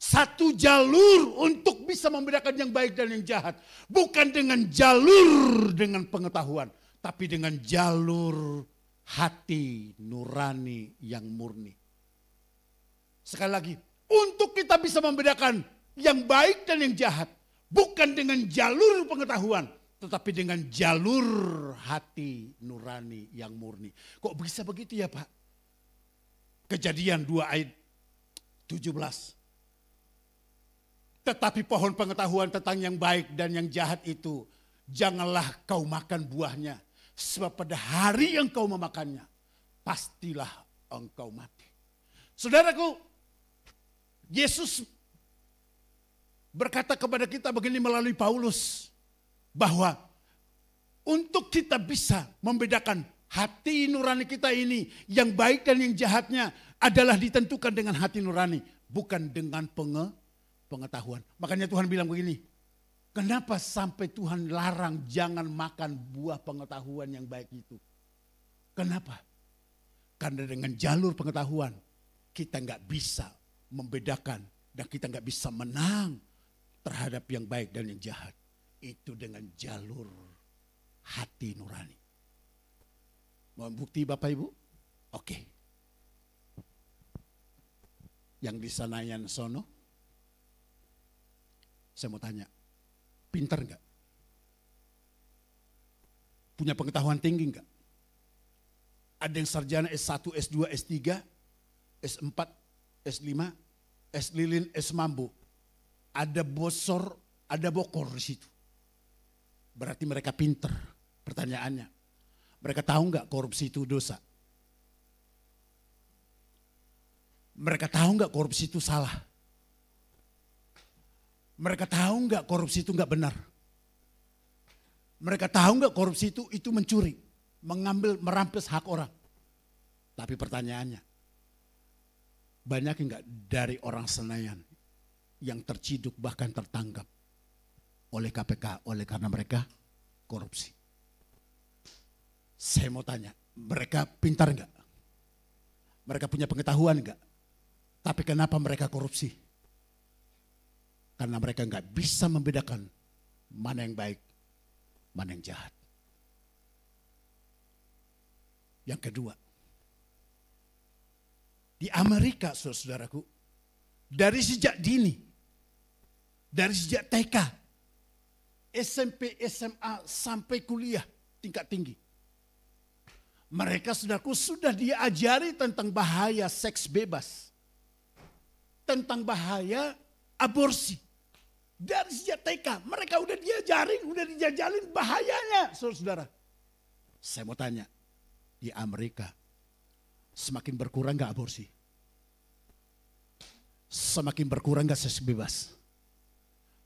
[SPEAKER 4] satu jalur untuk bisa membedakan yang baik dan yang jahat. Bukan dengan jalur dengan pengetahuan. Tapi dengan jalur hati nurani yang murni. Sekali lagi, untuk kita bisa membedakan yang baik dan yang jahat, bukan dengan jalur pengetahuan, tetapi dengan jalur hati nurani yang murni. Kok bisa begitu ya Pak? Kejadian 2 ayat 17. Tetapi pohon pengetahuan tentang yang baik dan yang jahat itu, janganlah kau makan buahnya. Sebab pada hari yang kau memakannya, pastilah engkau mati. Saudaraku, Yesus berkata kepada kita begini melalui Paulus, bahwa untuk kita bisa membedakan hati nurani kita ini, yang baik dan yang jahatnya adalah ditentukan dengan hati nurani, bukan dengan pengetahuan. Makanya Tuhan bilang begini, kenapa sampai Tuhan larang jangan makan buah pengetahuan yang baik itu? Kenapa? Karena dengan jalur pengetahuan kita nggak bisa membedakan dan kita nggak bisa menang terhadap yang baik dan yang jahat. Itu dengan jalur hati nurani. Mau bukti Bapak Ibu? Oke. Yang di Senayan sono, saya mau tanya, pintar enggak? Punya pengetahuan tinggi enggak? Ada yang sarjana S1, S2, S3, S4, S5, S lilin, S mambu. Ada bosor, ada bokor di situ. Berarti mereka pintar. Pertanyaannya, mereka tahu enggak korupsi itu dosa? Mereka tahu enggak korupsi itu salah? Mereka tahu enggak korupsi itu enggak benar? Mereka tahu enggak korupsi itu mencuri, mengambil, merampas hak orang? Tapi pertanyaannya, banyak enggak dari orang Senayan yang terciduk bahkan tertangkap oleh KPK oleh karena mereka korupsi? Saya mau tanya, mereka pintar enggak? Mereka punya pengetahuan enggak? Tapi kenapa mereka korupsi? Karena mereka enggak bisa membedakan mana yang baik, mana yang jahat. Yang kedua, di Amerika saudaraku, dari sejak dini, dari sejak TK, SMP, SMA, sampai kuliah tingkat tinggi, mereka saudaraku sudah diajari tentang bahaya seks bebas, tentang bahaya aborsi. Dari sejak TK mereka udah diajarin, udah dijajalin bahayanya saudara. Saya mau tanya, di Amerika semakin berkurang gak aborsi? Semakin berkurang gak seks bebas?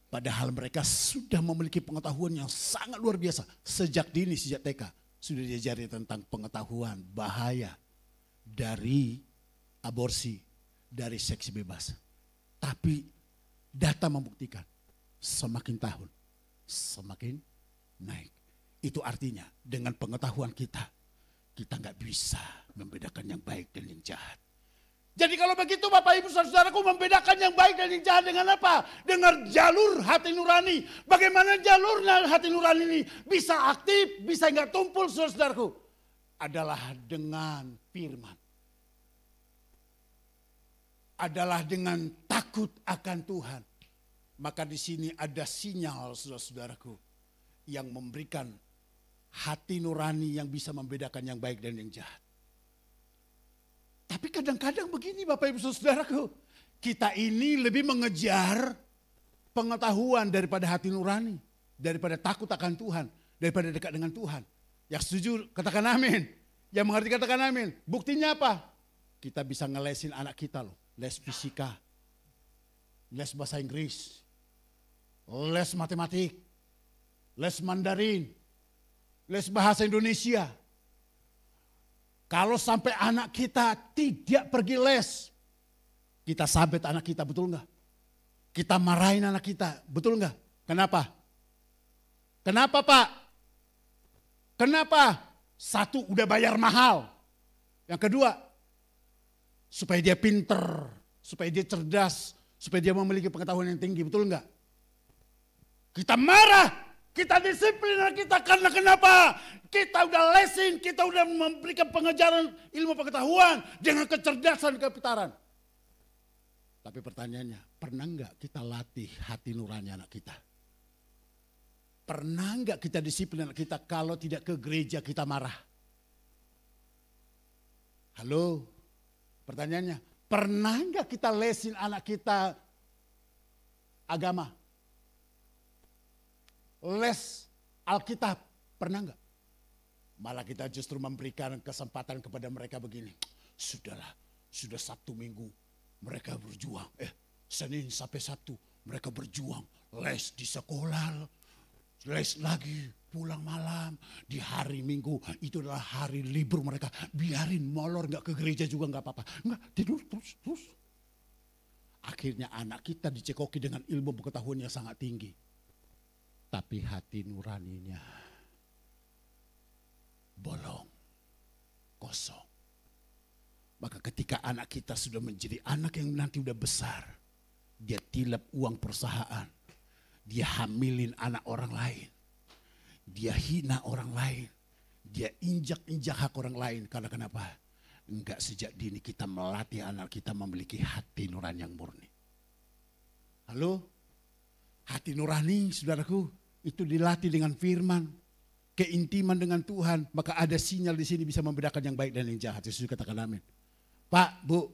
[SPEAKER 4] Padahal mereka sudah memiliki pengetahuan yang sangat luar biasa. Sejak dini, sejak TK sudah diajari tentang pengetahuan bahaya dari aborsi, dari seks bebas. Tapi data membuktikan semakin tahun semakin naik. Itu artinya dengan pengetahuan kita nggak bisa membedakan yang baik dan yang jahat. Jadi kalau begitu Bapak Ibu Saudaraku, membedakan yang baik dan yang jahat dengan apa? Dengan jalur hati nurani. Bagaimana jalurnya hati nurani ini bisa aktif, bisa nggak tumpul saudaraku? Adalah dengan firman. Adalah dengan takut akan Tuhan. Maka di sini ada sinyal saudara-saudaraku yang memberikan hati nurani yang bisa membedakan yang baik dan yang jahat. Tapi kadang-kadang begini Bapak Ibu Saudaraku, kita ini lebih mengejar pengetahuan daripada hati nurani, daripada takut akan Tuhan, daripada dekat dengan Tuhan. Yang setuju katakan amin, yang mengerti katakan amin. Buktinya apa? Kita bisa ngelesin anak kita loh, les fisika, les bahasa Inggris, les matematik, les Mandarin, les bahasa Indonesia. Kalau sampai anak kita tidak pergi les, kita sabet anak kita, betul enggak? Kita marahin anak kita, betul enggak? Kenapa? Kenapa Pak? Kenapa? Satu, udah bayar mahal. Yang kedua, supaya dia pinter, supaya dia cerdas, supaya dia memiliki pengetahuan yang tinggi, betul enggak? Kita marah. Kita disiplin anak kita karena kenapa? Kita udah lesin, kita udah memberikan pengajaran ilmu pengetahuan dengan kecerdasan kepintaran. Tapi pertanyaannya, pernah enggak kita latih hati nurani anak kita? Pernah enggak kita disiplin anak kita kalau tidak ke gereja kita marah? Halo, pertanyaannya, pernah enggak kita lesin anak kita agama? Les Alkitab, pernah enggak? Malah kita justru memberikan kesempatan kepada mereka begini. Sudahlah, sudah Sabtu Minggu mereka berjuang. Senin sampai Sabtu Mereka berjuang, les di sekolah, les lagi, pulang malam. Di hari Minggu, itu adalah hari libur mereka. Biarin molor, gak ke gereja juga gak apa-apa. Enggak, tidur terus. Akhirnya anak kita dicekoki dengan ilmu pengetahuan yang sangat tinggi. Tapi hati nuraninya bolong, kosong. Maka ketika anak kita sudah menjadi anak yang nanti udah besar, dia tilap uang perusahaan, dia hamilin anak orang lain, dia hina orang lain, dia injak-injak hak orang lain. Karena kenapa? Enggak sejak dini kita melatih anak kita memiliki hati nurani yang murni. Halo? Hati nurani, saudaraku, itu dilatih dengan firman, keintiman dengan Tuhan. Maka ada sinyal di sini bisa membedakan yang baik dan yang jahat. Yesus katakan amin. Pak, Bu,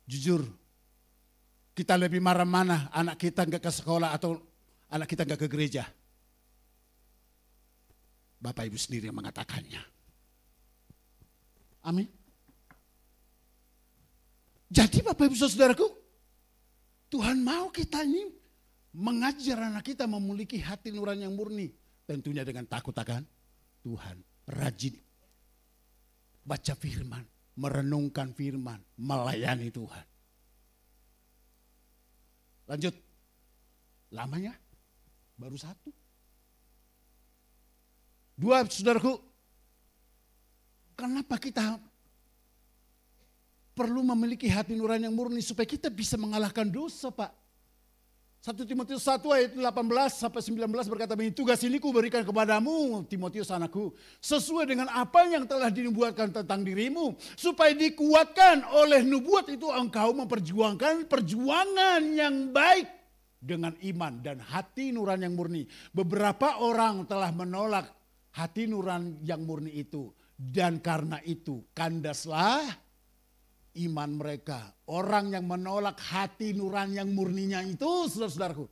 [SPEAKER 4] jujur, kita lebih marah mana? Anak kita enggak ke sekolah atau anak kita enggak ke gereja? Bapak Ibu sendiri yang mengatakannya. Amin. Jadi Bapak Ibu Saudaraku, Tuhan mau kita ini mengajar anak kita memiliki hati nurani yang murni. Tentunya dengan takut akan Tuhan. Rajin baca firman, merenungkan firman, melayani Tuhan. Lanjut. Lamanya baru 1. 2, saudaraku. Kenapa kita perlu memiliki hati nurani yang murni supaya kita bisa mengalahkan dosa, Pak? 1 Timotius 1 ayat 18 sampai 19 berkata begini, tugas ini kuberikan kepadamu Timotius anakku, sesuai dengan apa yang telah dinubuatkan tentang dirimu, supaya dikuatkan oleh nubuat itu engkau memperjuangkan perjuangan yang baik dengan iman dan hati nurani yang murni. Beberapa orang telah menolak hati nurani yang murni itu, dan karena itu kandaslah iman mereka. Orang yang menolak hati nurani yang murninya itu, saudara-saudaraku,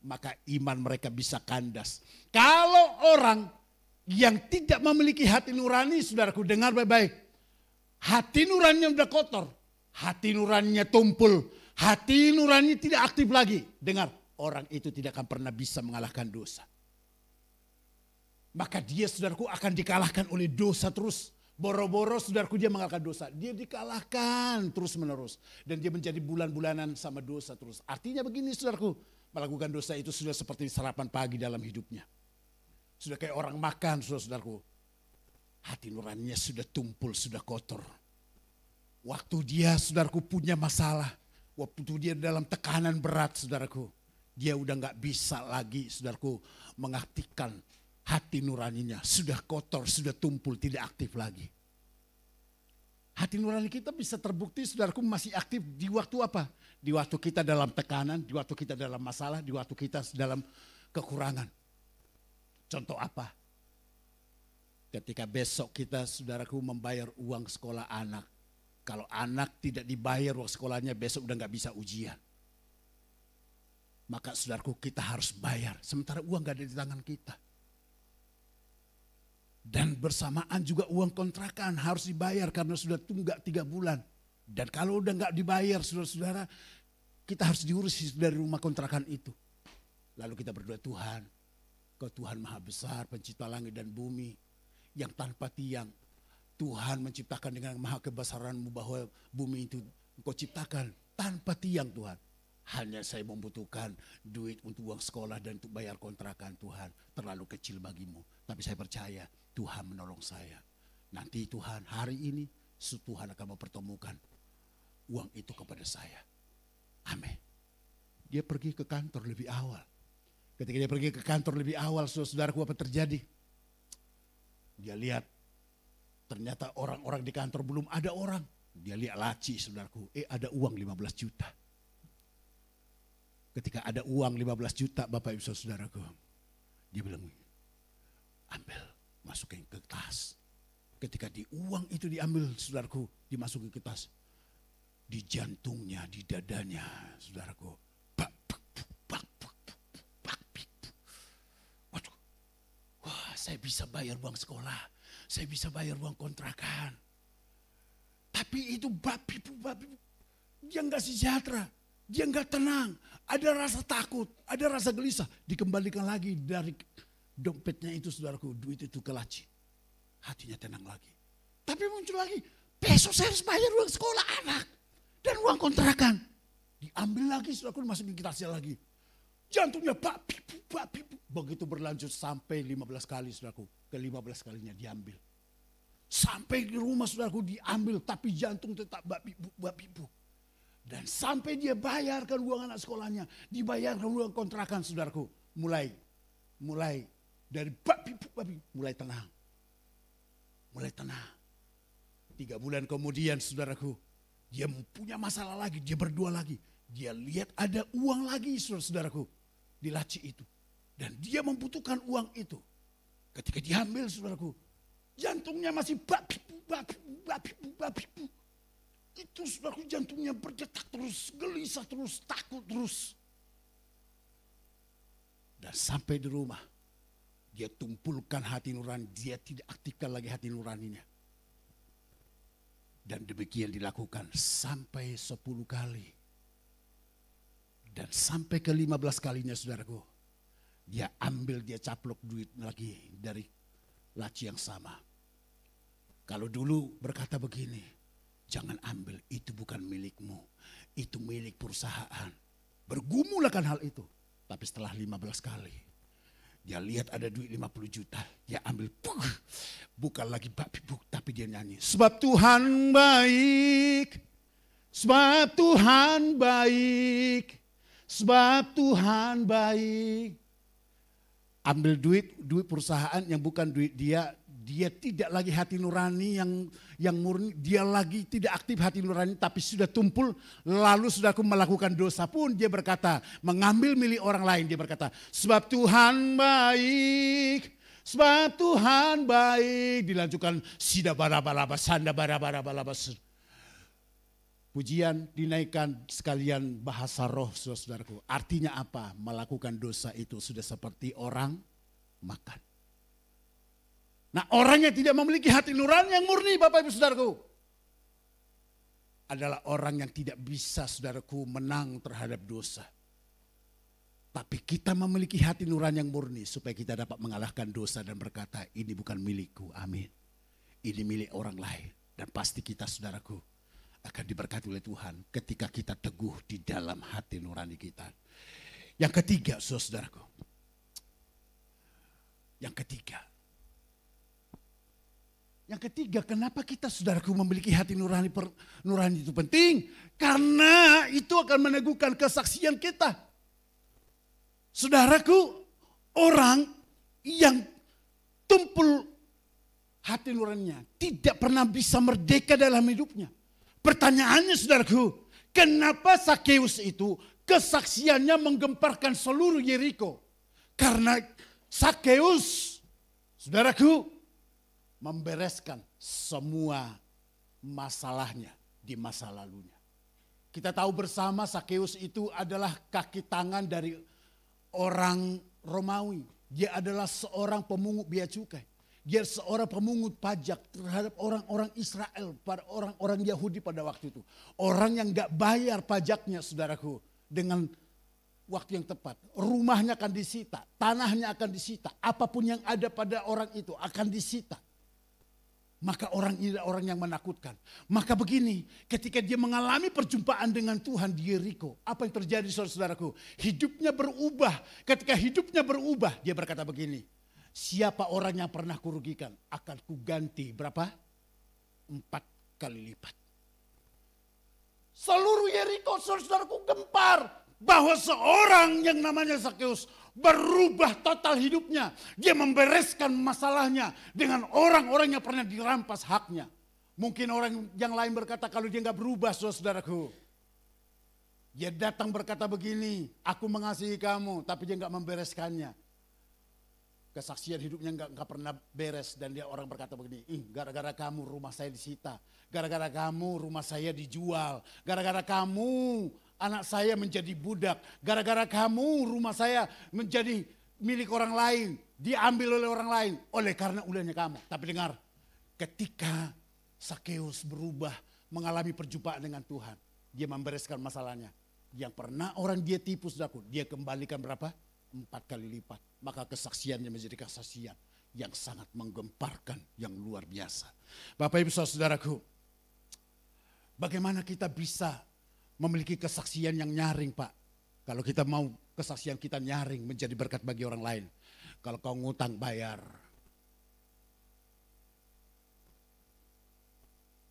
[SPEAKER 4] maka iman mereka bisa kandas. Kalau orang yang tidak memiliki hati nurani, saudaraku, dengar baik-baik. Hati nuraninya udah kotor, hati nuraninya tumpul, hati nuraninya tidak aktif lagi. Dengar, orang itu tidak akan pernah bisa mengalahkan dosa. Maka dia, saudaraku, akan dikalahkan oleh dosa terus. Boro-boro saudaraku dia mengalahkan dosa. Dia dikalahkan terus menerus. Dan dia menjadi bulan-bulanan sama dosa terus. Artinya begini saudaraku. Melakukan dosa itu sudah seperti sarapan pagi dalam hidupnya. Sudah kayak orang makan saudaraku. Hati nuraninya sudah tumpul, sudah kotor. Waktu dia saudaraku punya masalah. Waktu dia dalam tekanan berat saudaraku. Dia udah gak bisa lagi saudaraku mengaktifkan hati nuraninya, sudah kotor, sudah tumpul, tidak aktif lagi. Hati nurani kita bisa terbukti, saudaraku, masih aktif di waktu apa? Di waktu kita dalam tekanan, di waktu kita dalam masalah, di waktu kita dalam kekurangan. Contoh apa? Ketika besok kita, saudaraku, membayar uang sekolah anak. Kalau anak tidak dibayar uang sekolahnya, besok udah gak bisa ujian. Maka saudaraku, kita harus bayar, sementara uang gak ada di tangan kita. Dan bersamaan juga uang kontrakan harus dibayar karena sudah tunggak 3 bulan. Dan kalau udah gak dibayar saudara-saudara, kita harus diurus dari rumah kontrakan itu. Lalu kita berdoa, Tuhan, Kau Tuhan Maha Besar, pencipta langit dan bumi, yang tanpa tiang. Tuhan menciptakan dengan maha kebesaran-Mu bahwa bumi itu Engkau ciptakan tanpa tiang Tuhan. Hanya saya membutuhkan duit untuk uang sekolah dan untuk bayar kontrakan Tuhan. Terlalu kecil bagimu. Tapi saya percaya Tuhan menolong saya. Nanti Tuhan hari ini Tuhan akan mempertemukan uang itu kepada saya. Amin. Dia pergi ke kantor lebih awal. Ketika dia pergi ke kantor lebih awal, saudaraku, apa terjadi? Dia lihat ternyata orang-orang di kantor belum ada orang. Dia lihat laci, saudaraku, ada uang 15 juta. Ketika ada uang 15 juta, Bapak Ibu saudaraku, dia bilang, ambil, masukin ke tas. Ketika di uang itu diambil, saudaraku, dimasukin ke tas. Di jantungnya, di dadanya, saudaraku. Waduh, wah, saya bisa bayar uang sekolah. Saya bisa bayar uang kontrakan. Tapi itu babi, dia gak sejahtera. Dia nggak tenang, ada rasa takut, ada rasa gelisah. Dikembalikan lagi dari dompetnya itu saudaraku, duit itu ke laci. Hatinya tenang lagi. Tapi muncul lagi, besok saya harus bayar uang sekolah anak dan uang kontrakan. Diambil lagi saudaraku, dimasukin ke tasnya lagi. Jantungnya bak pipu. Begitu berlanjut sampai 15 kali saudaraku. Ke 15 kalinya diambil. Sampai di rumah saudaraku diambil, tapi jantung tetap bak pipu. Dan sampai dia bayarkan uang anak sekolahnya, dibayarkan uang kontrakan saudaraku. Mulai dari bak pipu, mulai tenang. 3 bulan kemudian saudaraku, dia punya masalah lagi, dia berdoa lagi. Dia lihat ada uang lagi saudaraku di laci itu. Dan dia membutuhkan uang itu. Ketika diambil saudaraku, jantungnya masih bak pipu. Itu saudaraku jantungnya berdetak terus, gelisah terus, takut terus. Dan sampai di rumah, dia tumpulkan hati nurani, dia tidak aktifkan lagi hati nuraninya. Dan demikian dilakukan sampai 10 kali. Dan sampai ke 15 kalinya saudaraku, dia ambil, dia caplok duit lagi dari laci yang sama. Kalau dulu berkata begini, jangan ambil, itu bukan milikmu, itu milik perusahaan. Bergumul akan hal itu. Tapi setelah 15 kali, dia lihat ada duit 50 juta, dia ambil, bukan lagi bak pipu, tapi dia nyanyi. Sebab Tuhan baik, sebab Tuhan baik, sebab Tuhan baik. Ambil duit perusahaan yang bukan duit dia tidak lagi hati nurani yang murni, dia lagi tidak aktif hati nurani tapi sudah tumpul, lalu sudah aku melakukan dosa pun dia berkata, mengambil milik orang lain, dia berkata, sebab Tuhan baik, sebab Tuhan baik. Dilanjutkan sida barabalaba, sanda barabalaba. Pujian dinaikkan sekalian bahasa roh saudaraku. Artinya apa? Melakukan dosa itu sudah seperti orang makan. Nah, orang yang tidak memiliki hati nurani yang murni, Bapak Ibu Saudaraku, adalah orang yang tidak bisa saudaraku menang terhadap dosa. Tapi kita memiliki hati nurani yang murni supaya kita dapat mengalahkan dosa dan berkata, ini bukan milikku, amin. Ini milik orang lain. Dan pasti kita saudaraku akan diberkati oleh Tuhan ketika kita teguh di dalam hati nurani kita. Yang ketiga, saudaraku. Yang ketiga, kenapa kita saudaraku memiliki hati nurani itu penting? Karena itu akan meneguhkan kesaksian kita. Saudaraku, orang yang tumpul hati nuraninya tidak pernah bisa merdeka dalam hidupnya. Pertanyaannya saudaraku, kenapa Sakeus itu kesaksiannya menggemparkan seluruh Yeriko? Karena Sakeus, saudaraku, membereskan semua masalahnya di masa lalunya. Kita tahu bersama Sakeus itu adalah kaki tangan dari orang Romawi. Dia adalah seorang pemungut bea cukai. Dia seorang pemungut pajak terhadap orang-orang Israel, pada orang-orang Yahudi pada waktu itu. Orang yang gak bayar pajaknya saudaraku dengan waktu yang tepat. Rumahnya akan disita, tanahnya akan disita. Apapun yang ada pada orang itu akan disita. Maka orang ini adalah orang yang menakutkan. Maka begini, ketika dia mengalami perjumpaan dengan Tuhan di Yeriko, apa yang terjadi saudara-saudaraku? Hidupnya berubah. Ketika hidupnya berubah, dia berkata begini, siapa orang yang pernah kurugikan akan kuganti berapa? 4 kali lipat. Seluruh Yeriko saudara-saudaraku gempar bahwa seorang yang namanya Sakeus berubah total hidupnya. Dia membereskan masalahnya dengan orang-orang yang pernah dirampas haknya. Mungkin orang yang lain berkata kalau dia nggak berubah saudaraku. Dia datang berkata begini, aku mengasihi kamu, tapi dia nggak membereskannya. Kesaksian hidupnya nggak pernah beres dan dia orang berkata begini, gara-gara kamu rumah saya disita, gara-gara kamu rumah saya dijual, gara-gara kamu anak saya menjadi budak, gara-gara kamu rumah saya menjadi milik orang lain, diambil oleh orang lain, oleh karena ulahnya kamu. Tapi dengar, ketika Sakeus berubah mengalami perjumpaan dengan Tuhan, dia membereskan masalahnya. Yang pernah orang dia tipu saudaraku, dia kembalikan berapa? 4 kali lipat. Maka kesaksiannya menjadi kesaksian yang sangat menggemparkan, yang luar biasa. Bapak Ibu Saudaraku, bagaimana kita bisa memiliki kesaksian yang nyaring, Pak? Kalau kita mau kesaksian kita nyaring menjadi berkat bagi orang lain. Kalau kau ngutang bayar.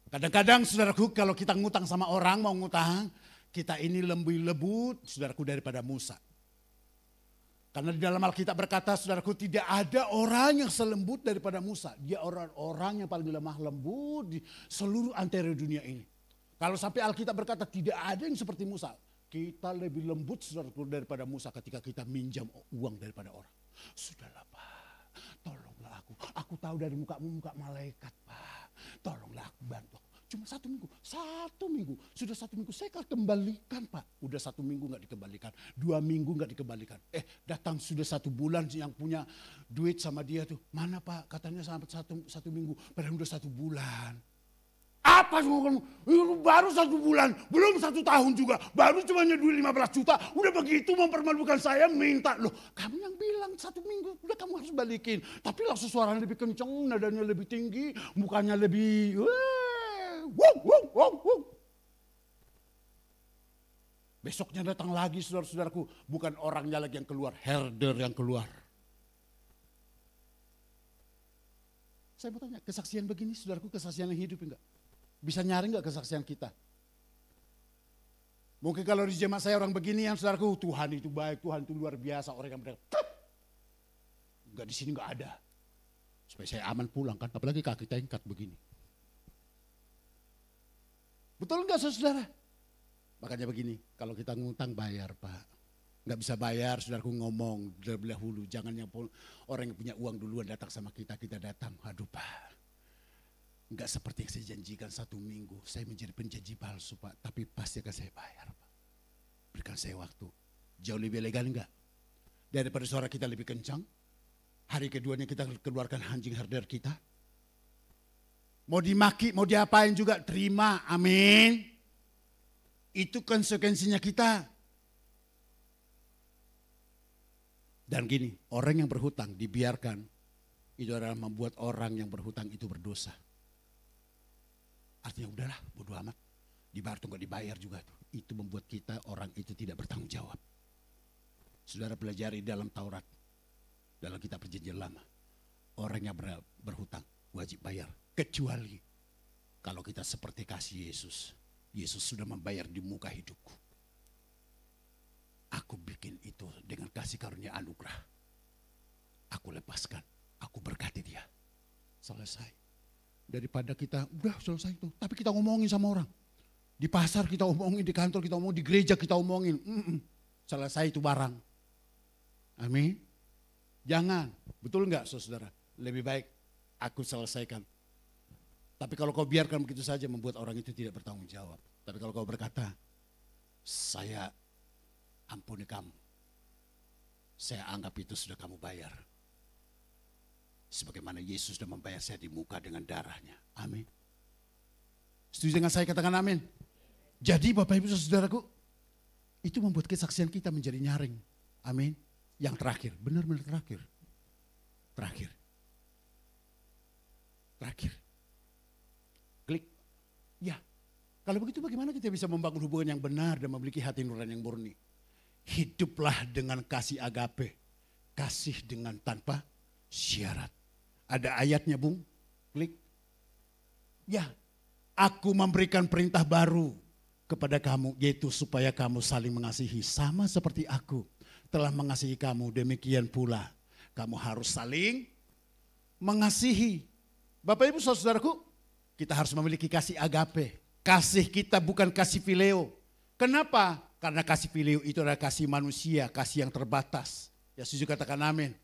[SPEAKER 4] Kadang-kadang saudaraku kalau kita ngutang sama orang, mau ngutang, kita ini lebih lembut saudaraku daripada Musa. Karena di dalam Alkitab berkata saudaraku tidak ada orang yang selembut daripada Musa. Dia orang yang paling lemah lembut di seluruh antara dunia ini. Kalau sampai Alkitab berkata tidak ada yang seperti Musa. Kita lebih lembut saudaraku daripada Musa ketika kita minjam uang daripada orang. Sudahlah Pak, tolonglah aku. Aku tahu dari mukamu muka malaikat Pak. Tolonglah aku bantu. Cuma 1 minggu, 1 minggu. Sudah 1 minggu saya akan kembalikan Pak. Udah 1 minggu gak dikembalikan, 2 minggu gak dikembalikan. Datang sudah 1 bulan yang punya duit sama dia tuh. Mana Pak, katanya sampai 1 minggu, padahal udah 1 bulan. Apa kamu? Baru 1 bulan, belum 1 tahun juga. Baru cuma duit 15 juta, udah begitu mempermalukan saya minta. Loh kamu yang bilang 1 minggu, udah kamu harus balikin. Tapi langsung suaranya lebih kenceng, nadanya lebih tinggi, mukanya lebih... Besoknya datang lagi saudara-saudaraku, bukan orangnya lagi yang keluar, herder yang keluar. Saya mau tanya, kesaksian begini saudaraku, kesaksian yang hidup enggak? Bisa nyaring enggak kesaksian kita? Mungkin kalau di jemaat saya orang begini yang saudaraku, Tuhan itu baik, Tuhan itu luar biasa, orang yang berkata, enggak di sini enggak ada. Supaya saya aman pulang kan, apalagi kaki tingkat begini. Betul enggak saudara? Makanya begini, kalau kita ngutang bayar Pak. Enggak bisa bayar, saudaraku ngomong terlebih dahulu. Jangan yang orang yang punya uang duluan datang sama kita, kita datang. Aduh Pak, enggak seperti yang saya janjikan 1 minggu. Saya menjadi penjanji palsu Pak, tapi pasti akan saya bayar Pak. Berikan saya waktu. Jauh lebih legal enggak? Daripada suara kita lebih kencang. Hari keduanya kita keluarkan anjing herder kita. Mau dimaki, mau diapain juga terima, amin. Itu konsekuensinya kita. Dan gini, orang yang berhutang dibiarkan, itu adalah membuat orang yang berhutang itu berdosa. Artinya udahlah, bodo amat. Dibayar atau enggak dibayar juga tuh. Itu membuat kita, orang itu tidak bertanggung jawab. Saudara pelajari dalam Taurat, dalam kitab perjanjian lama. Orang yang berhutang wajib bayar. Kecuali kalau kita seperti kasih Yesus. Yesus sudah membayar di muka hidupku. Aku bikin itu dengan kasih karunia anugerah. Aku lepaskan, aku berkati dia. Selesai. Daripada kita, udah selesai itu. Tapi kita ngomongin sama orang. Di pasar kita omongin, di kantor kita omongin, di gereja kita omongin. Selesai itu barang. Amin. Jangan, betul enggak saudara? Lebih baik aku selesaikan. Tapi kalau kau biarkan begitu saja membuat orang itu tidak bertanggung jawab. Tapi kalau kau berkata, saya ampuni kamu. Saya anggap itu sudah kamu bayar. Sebagaimana Yesus sudah membayar saya di muka dengan darahnya. Amin. Setuju dengan saya, katakan amin. Jadi Bapak Ibu Saudaraku, itu membuat kesaksian kita menjadi nyaring. Amin. Yang terakhir, benar-benar terakhir. Terakhir. Klik. Ya, kalau begitu bagaimana kita bisa membangun hubungan yang benar dan memiliki hati nurani yang murni? Hiduplah dengan kasih agape. Kasih dengan tanpa syarat. Ada ayatnya Bung, klik. Ya, aku memberikan perintah baru kepada kamu, yaitu supaya kamu saling mengasihi. Sama seperti aku telah mengasihi kamu, demikian pula kamu harus saling mengasihi. Bapak Ibu Saudaraku, kita harus memiliki kasih agape. Kasih kita bukan kasih phileo. Kenapa? Karena kasih phileo itu adalah kasih manusia, kasih yang terbatas. Ya setuju katakan amin.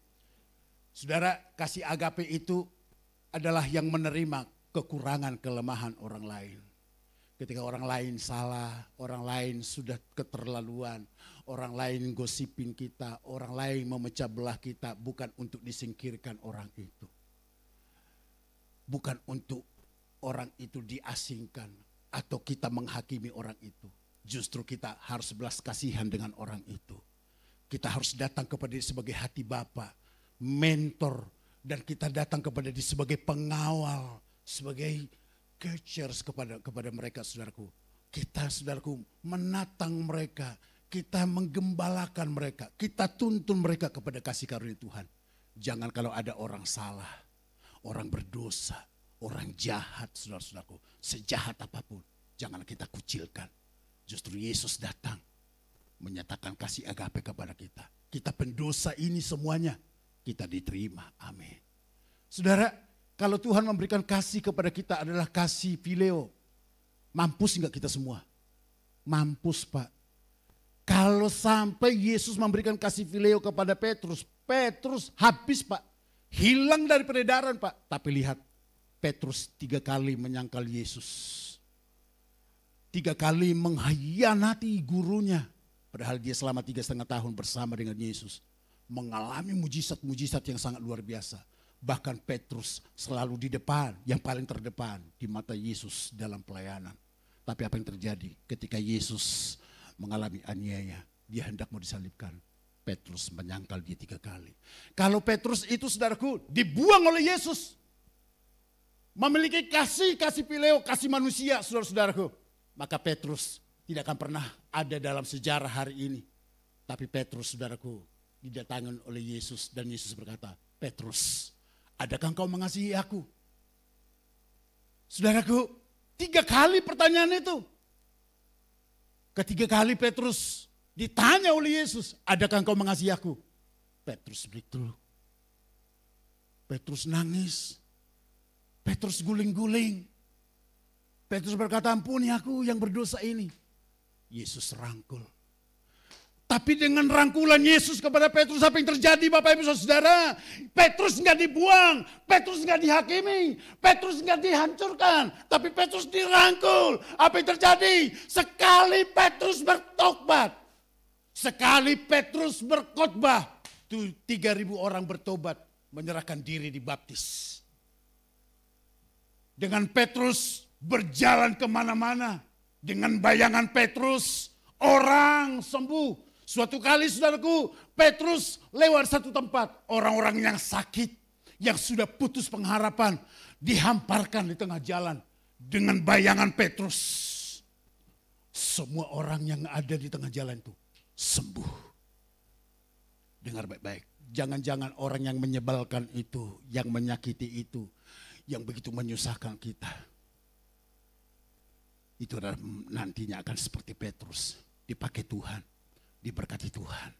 [SPEAKER 4] Saudara, kasih agape itu adalah yang menerima kekurangan, kelemahan orang lain. Ketika orang lain salah, orang lain sudah keterlaluan, orang lain gosipin kita, orang lain memecah belah kita, bukan untuk disingkirkan orang itu. Bukan untuk orang itu diasingkan atau kita menghakimi orang itu. Justru kita harus belas kasihan dengan orang itu. Kita harus datang kepada dia sebagai hati Bapa, mentor, dan kita datang kepada dia sebagai pengawal, sebagai coachers kepada mereka, saudaraku. Kita, saudaraku, menatang mereka, kita menggembalakan mereka, kita tuntun mereka kepada kasih karunia Tuhan. Jangan kalau ada orang salah, orang berdosa, orang jahat, saudara-saudaraku, sejahat apapun, jangan kita kucilkan. Justru Yesus datang menyatakan kasih agape kepada kita. Kita pendosa ini semuanya, kita diterima. Amin. Saudara, kalau Tuhan memberikan kasih kepada kita adalah kasih phileo, mampus enggak kita semua? Mampus, Pak. Kalau sampai Yesus memberikan kasih phileo kepada Petrus, Petrus habis, Pak. Hilang dari peredaran, Pak. Tapi lihat, Petrus 3 kali menyangkal Yesus. 3 kali mengkhianati gurunya. Padahal dia selama 3,5 tahun bersama dengan Yesus. Mengalami mujizat-mujizat yang sangat luar biasa. Bahkan Petrus selalu di depan, yang paling terdepan di mata Yesus dalam pelayanan. Tapi apa yang terjadi ketika Yesus mengalami aniaya, dia hendak mau disalibkan. Petrus menyangkal dia 3 kali. Kalau Petrus itu, saudaraku, dibuang oleh Yesus. Memiliki kasih phileo, kasih manusia, saudara-saudaraku. Maka Petrus tidak akan pernah ada dalam sejarah hari ini. Tapi Petrus, saudaraku, didatangi oleh Yesus dan Yesus berkata, Petrus, adakah engkau mengasihi aku? Saudaraku, 3 kali pertanyaan itu. Ketiga kali Petrus ditanya oleh Yesus, adakah engkau mengasihi aku? Petrus break dulu. Petrus nangis. Petrus guling-guling. Petrus berkata, ampuni aku yang berdosa ini. Yesus rangkul. Tapi dengan rangkulan Yesus kepada Petrus, apa yang terjadi Bapak Ibu Saudara? Petrus nggak dibuang, Petrus nggak dihakimi, Petrus nggak dihancurkan, tapi Petrus dirangkul. Apa yang terjadi? Sekali Petrus bertobat, sekali Petrus berkhotbah, 3.000 orang bertobat, menyerahkan diri dibaptis. Dengan Petrus berjalan kemana-mana, dengan bayangan Petrus orang sembuh. Suatu kali, saudaraku, Petrus lewat satu tempat, orang-orang yang sakit, yang sudah putus pengharapan, dihamparkan di tengah jalan. Dengan bayangan Petrus, semua orang yang ada di tengah jalan itu sembuh. Dengar baik-baik, jangan-jangan orang yang menyebalkan itu, yang menyakiti itu, yang begitu menyusahkan kita, itu adalah nantinya akan seperti Petrus, dipakai Tuhan, diberkati Tuhan,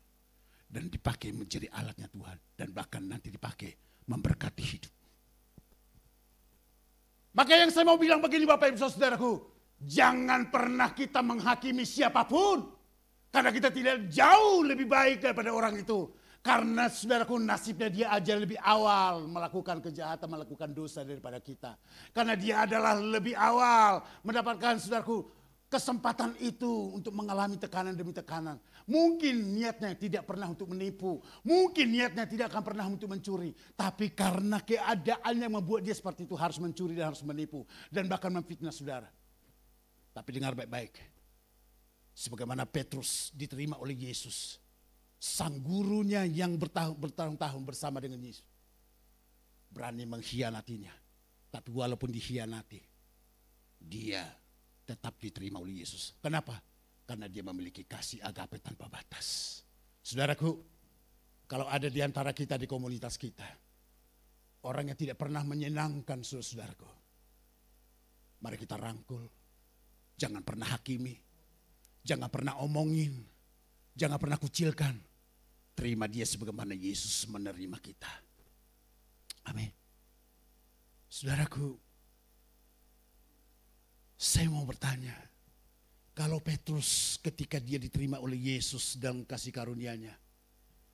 [SPEAKER 4] dan dipakai menjadi alatnya Tuhan, dan bahkan nanti dipakai memberkati hidup. Maka yang saya mau bilang begini Bapak Ibu Saudaraku, jangan pernah kita menghakimi siapapun, karena kita tidak jauh lebih baik daripada orang itu. Karena saudaraku, nasibnya dia aja lebih awal melakukan kejahatan, melakukan dosa daripada kita. Karena dia adalah lebih awal mendapatkan, saudaraku, kesempatan itu untuk mengalami tekanan demi tekanan. Mungkin niatnya tidak pernah untuk menipu. Mungkin niatnya tidak akan pernah untuk mencuri. Tapi karena keadaan yang membuat dia seperti itu, harus mencuri dan harus menipu. Dan bahkan memfitnah saudara. Tapi dengar baik-baik. Sebagaimana Petrus diterima oleh Yesus. Sang gurunya yang bertahun-tahun bersama dengan Yesus. Berani mengkhianatinya. Tapi walaupun dikhianati, dia tetap diterima oleh Yesus. Kenapa? Karena dia memiliki kasih agape tanpa batas. Saudaraku, kalau ada di antara kita di komunitas kita, orang yang tidak pernah menyenangkan saudaraku, mari kita rangkul. Jangan pernah hakimi. Jangan pernah omongin. Jangan pernah kucilkan. Terima dia sebagaimana Yesus menerima kita. Amin. Saudaraku, saya mau bertanya. Kalau Petrus ketika dia diterima oleh Yesus dalam kasih karunia-Nya,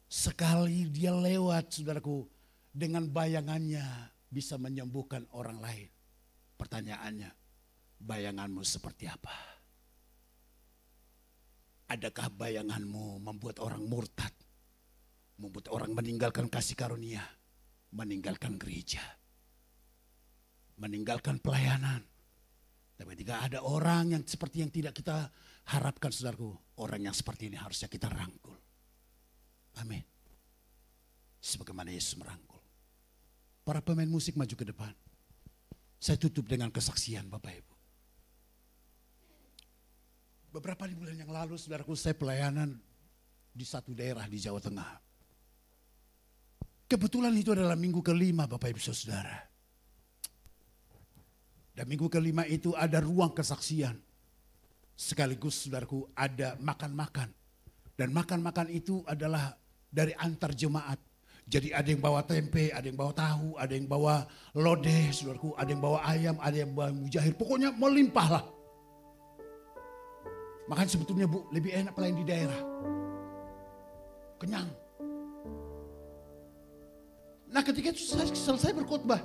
[SPEAKER 4] sekali dia lewat, saudaraku, dengan bayangannya bisa menyembuhkan orang lain. Pertanyaannya, bayanganmu seperti apa? Adakah bayanganmu membuat orang murtad? Membuat orang meninggalkan kasih karunia, meninggalkan gereja, meninggalkan pelayanan, Tapi ketika ada orang yang seperti yang tidak kita harapkan, saudaraku, orang yang seperti ini harusnya kita rangkul. Amin. Sebagaimana Yesus merangkul. Para pemain musik maju ke depan. Saya tutup dengan kesaksian Bapak Ibu. Beberapa bulan yang lalu, saudaraku, saya pelayanan di satu daerah di Jawa Tengah. Kebetulan itu adalah minggu kelima Bapak Ibu Saudara. Dan minggu kelima itu ada ruang kesaksian. Sekaligus saudaraku ada makan-makan. Dan makan-makan itu adalah dari antar jemaat. Jadi ada yang bawa tempe, ada yang bawa tahu, ada yang bawa lodeh, saudaraku, ada yang bawa ayam, ada yang bawa mujahir. Pokoknya melimpah lah. Makanya sebetulnya Bu, lebih enak pelayan di daerah. Kenyang. Nah ketika itu saya selesai berkhotbah,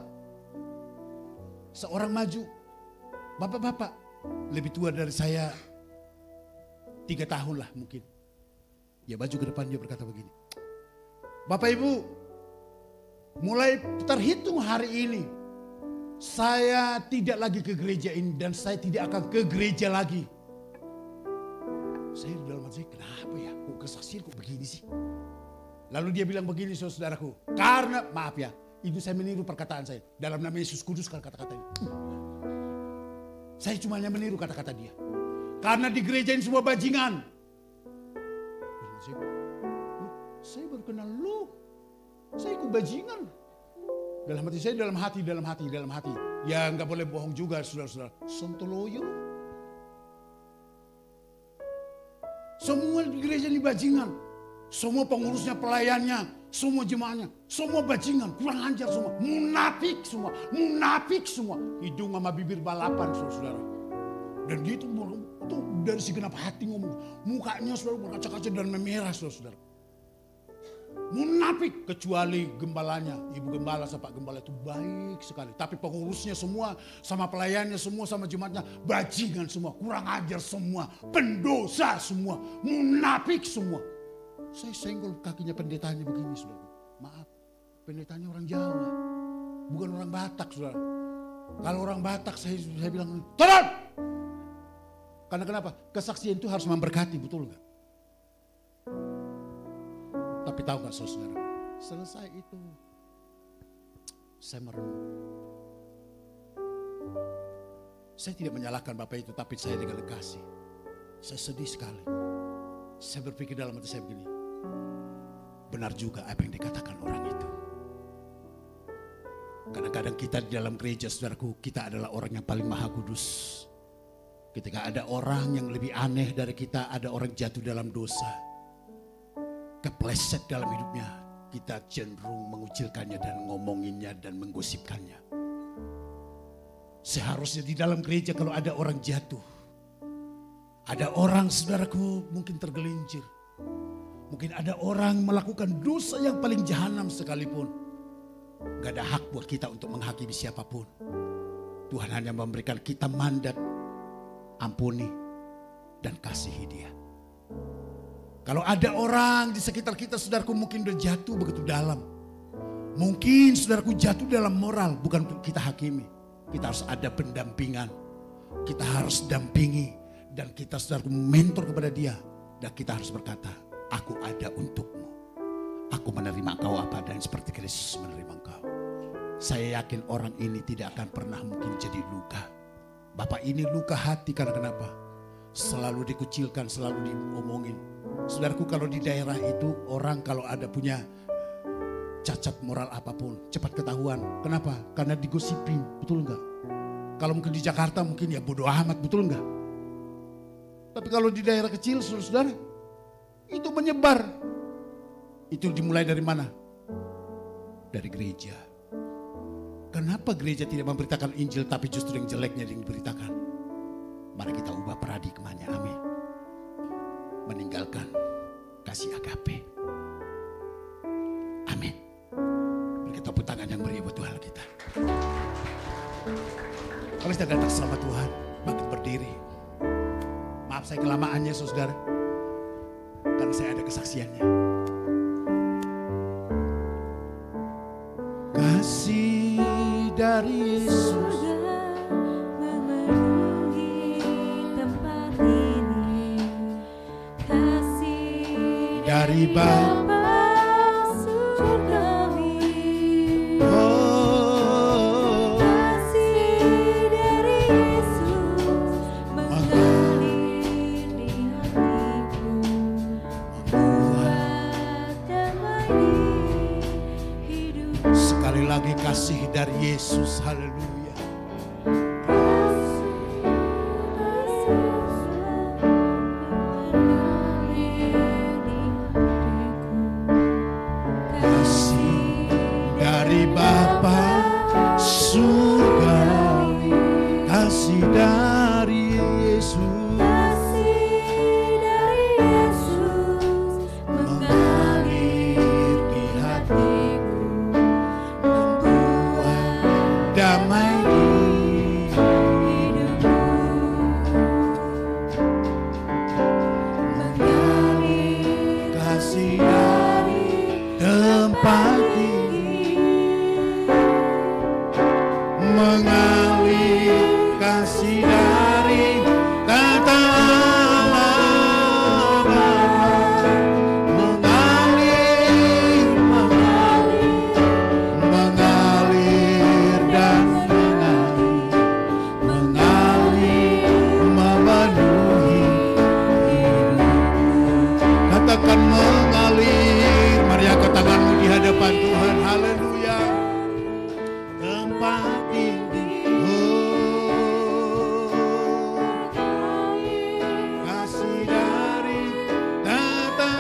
[SPEAKER 4] seorang maju, bapak-bapak lebih tua dari saya 3 tahun lah mungkin. Dia maju ke depan, dia berkata begini, Bapak Ibu, mulai terhitung hari ini, saya tidak lagi ke gereja ini dan saya tidak akan ke gereja lagi. Saya di dalam hati, kenapa ya, kok kesaksian kok begini sih? Lalu dia bilang begini saudaraku, karena maaf ya, itu saya meniru perkataan saya. Dalam nama Yesus Kudus kata-kata ini. Saya cuma hanya meniru kata-kata dia. Karena di gereja ini semua bajingan. Saya baru kenal lu. Saya ikut bajingan. Dalam hati saya, dalam hati. Ya nggak boleh bohong juga saudara-saudara. Sontoloyo. Semua di gereja ini bajingan. Semua pengurusnya, pelayannya, semua jemaahnya, semua bajingan, kurang ajar semua, munafik semua. Hidung sama bibir balapan saudara-saudara. Dan dia itu dari segenap hati ngomong. Mukanya saudara berkaca-kaca dan memerah saudara-saudara. Munafik, kecuali gembalanya, ibu gembala sama pak gembala itu baik sekali. Tapi pengurusnya semua, sama pelayannya semua, sama jemaatnya bajingan semua, kurang ajar semua, pendosa semua, munafik semua. Saya senggol kakinya pendetanya begini saudara. Maaf, pendetanya orang Jawa, bukan orang Batak saudara. Kalau orang Batak saya bilang, turun! Karena kenapa? Kesaksian itu harus memberkati, betul nggak? Tapi tahu nggak saudara? Selesai itu, saya merenung. Saya tidak menyalahkan Bapak itu, tapi saya dengan kasih. Saya sedih sekali. Saya berpikir dalam hati saya begini, benar juga apa yang dikatakan orang itu. Kadang-kadang kita di dalam gereja saudaraku, kita adalah orang yang paling maha kudus. Ketika ada orang yang lebih aneh dari kita, ada orang jatuh dalam dosa, kepleset dalam hidupnya, kita cenderung mengucilkannya dan ngomonginnya dan menggosipkannya. Seharusnya di dalam gereja kalau ada orang jatuh, ada orang saudaraku mungkin tergelincir, mungkin ada orang melakukan dosa yang paling jahanam sekalipun, gak ada hak buat kita untuk menghakimi siapapun. Tuhan hanya memberikan kita mandat, ampuni dan kasihi dia. Kalau ada orang di sekitar kita saudaraku mungkin udah jatuh begitu dalam, mungkin saudaraku jatuh dalam moral, bukan untuk kita hakimi. Kita harus ada pendampingan, kita harus dampingi, dan kita saudaraku mentor kepada dia. Dan kita harus berkata, aku ada untukmu, aku menerima engkau apa dan seperti Kristus menerima engkau. Saya yakin orang ini tidak akan pernah mungkin jadi luka. Bapak ini luka hati karena kenapa? Selalu dikucilkan, selalu diomongin. Saudaraku, kalau di daerah itu orang kalau ada punya cacat moral apapun cepat ketahuan. Kenapa? Karena digosipin, betul enggak? Kalau mungkin di Jakarta mungkin ya bodoh amat, betul enggak? Tapi kalau di daerah kecil saudara-saudara itu menyebar. Itu dimulai dari mana? Dari gereja. Kenapa gereja tidak memberitakan Injil tapi justru yang jeleknya yang diberitakan? Mari kita ubah paradigmanya, amin. Meninggalkan kasih agape. Amin. Beri tepuk tangan yang meriah buat Tuhan kita. Kalau kita datang selamat Tuhan, bangkit berdiri. Maaf saya kelamaannya saudara, karena saya ada kesaksiannya. Kasih dari Yesus dari Bapa
[SPEAKER 3] surgawi,
[SPEAKER 4] oh,
[SPEAKER 3] kasih dari Yesus mengalir di hatiku, membuat damai di hidupku.
[SPEAKER 4] sekali lagi kasih dari Yesus, haleluya. Kasih dari Bapa surgawi, kasih dari Yesus mengalir di hatiku, membuat damai di hidupku, mengalir kasih dari tempat tinggi, mengalir kasih dari tata Allah, mengalir, mengalir dan mengalir memenuhi hidupku. Katakan mengalir, mari angkat tanganmu di hadapan Tuhan, haleluya. Tempat tinggi, oh, kasih dari tata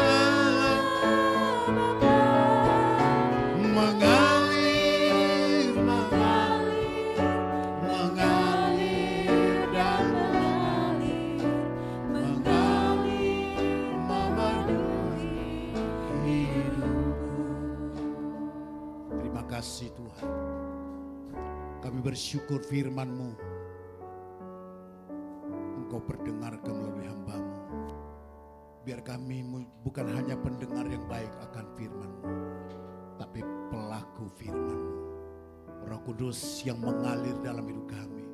[SPEAKER 4] mengalir, mengalir dan mengalir memenuhi hidupku. Terima kasih Tuhan, kami bersyukur firman-Mu Engkau perdengarkan melalui hamba-Mu. Biar kami bukan hanya pendengar yang baik akan firman-Mu, tapi pelaku firman-Mu. Roh Kudus yang mengalir dalam hidup kami,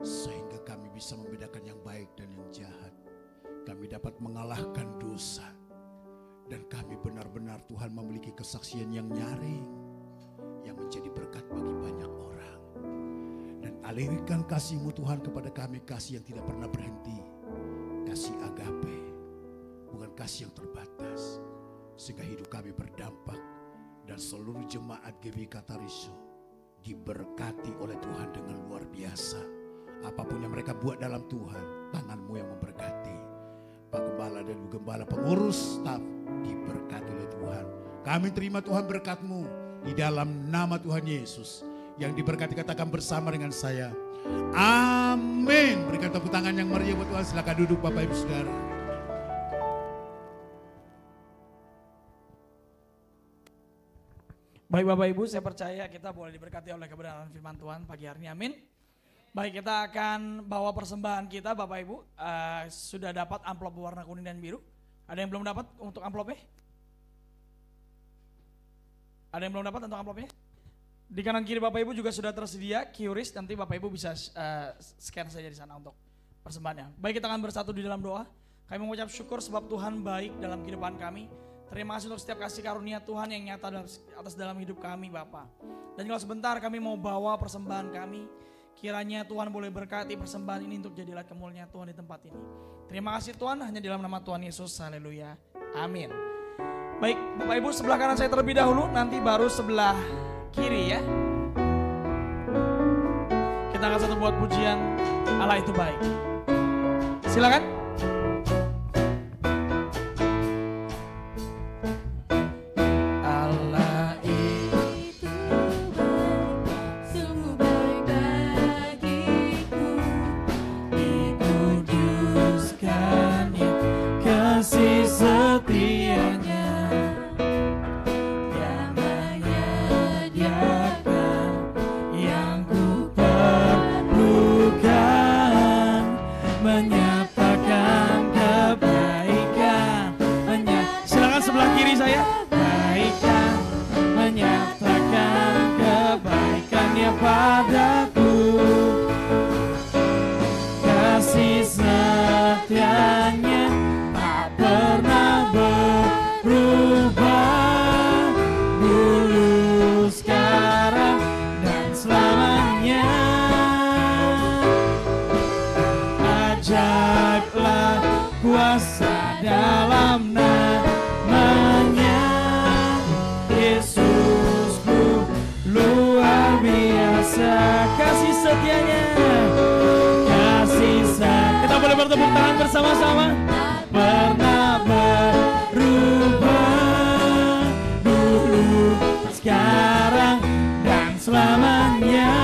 [SPEAKER 4] sehingga kami bisa membedakan yang baik dan yang jahat. Kami dapat mengalahkan dosa, dan kami benar-benar Tuhan memiliki kesaksian yang nyaring, yang menjadi berkat bagi banyak orang. Dan alirkan kasih-Mu Tuhan kepada kami, kasih yang tidak pernah berhenti, kasih agape, bukan kasih yang terbatas, sehingga hidup kami berdampak dan seluruh jemaat GBK Tariso diberkati oleh Tuhan dengan luar biasa. Apapun yang mereka buat dalam Tuhan, tangan-Mu yang memberkati. Pak Gembala dan Ibu Gembala, pengurus staf diberkati oleh Tuhan. Kami terima Tuhan berkat-Mu di dalam nama Tuhan Yesus. Yang diberkati katakan bersama dengan saya, amin. Berikan tepuk tangan yang meriah buat Tuhan. Silakan duduk Bapak Ibu Saudara.
[SPEAKER 2] Baik Bapak Ibu, saya percaya kita boleh diberkati oleh kebenaran firman Tuhan pagi hari ini, amin. Baik, kita akan bawa persembahan kita Bapak Ibu. Sudah dapat amplop warna kuning dan biru. Ada yang belum dapat untuk amplopnya? Ada yang belum dapat untuk amplopnya? Di kanan kiri Bapak Ibu juga sudah tersedia QRIS, nanti Bapak Ibu bisa scan saja di sana untuk persembahannya. Baik, kita akan bersatu di dalam doa. Kami mengucap syukur sebab Tuhan baik dalam kehidupan kami. Terima kasih untuk setiap kasih karunia Tuhan yang nyata atas dalam hidup kami Bapak. Dan kalau sebentar kami mau bawa persembahan kami, kiranya Tuhan boleh berkati persembahan ini untuk jadilah kemuliaan Tuhan di tempat ini. Terima kasih Tuhan, hanya di dalam nama Tuhan Yesus, haleluya, amin. Baik Bapak Ibu, sebelah kanan saya terlebih dahulu, nanti baru sebelah kiri ya. Kita akan satu buat pujian Allah itu baik. Silakan.
[SPEAKER 3] Allah itu baik, sungguh baik bagiku.
[SPEAKER 2] Dikuduskannya kasih setianya. Menyatakan setianya. Kasih sayang. Kita boleh bertepuk tangan bersama-sama. Pernah berubah dulu, sekarang dan selamanya.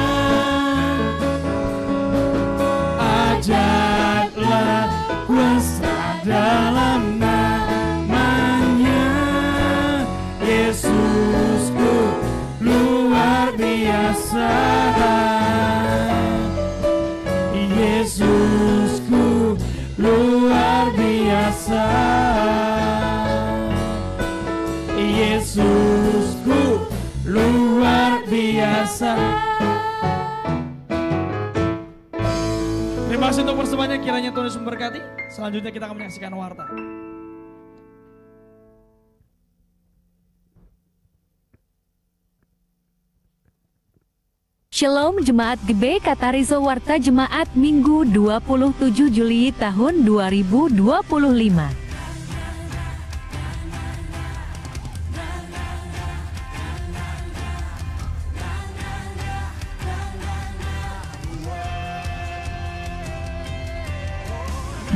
[SPEAKER 2] Ajaiblah kuasa dalam namanya. Yesusku luar biasa. Yesusku luar biasa. Yesusku luar biasa. Terima kasih untuk persembahannya, kiranya Tuhan Yesus memberkati. Selanjutnya kita akan menyaksikan warta.
[SPEAKER 5] Shalom Jemaat GB Katarizo Warta Jemaat Minggu 27 Juli tahun 2025.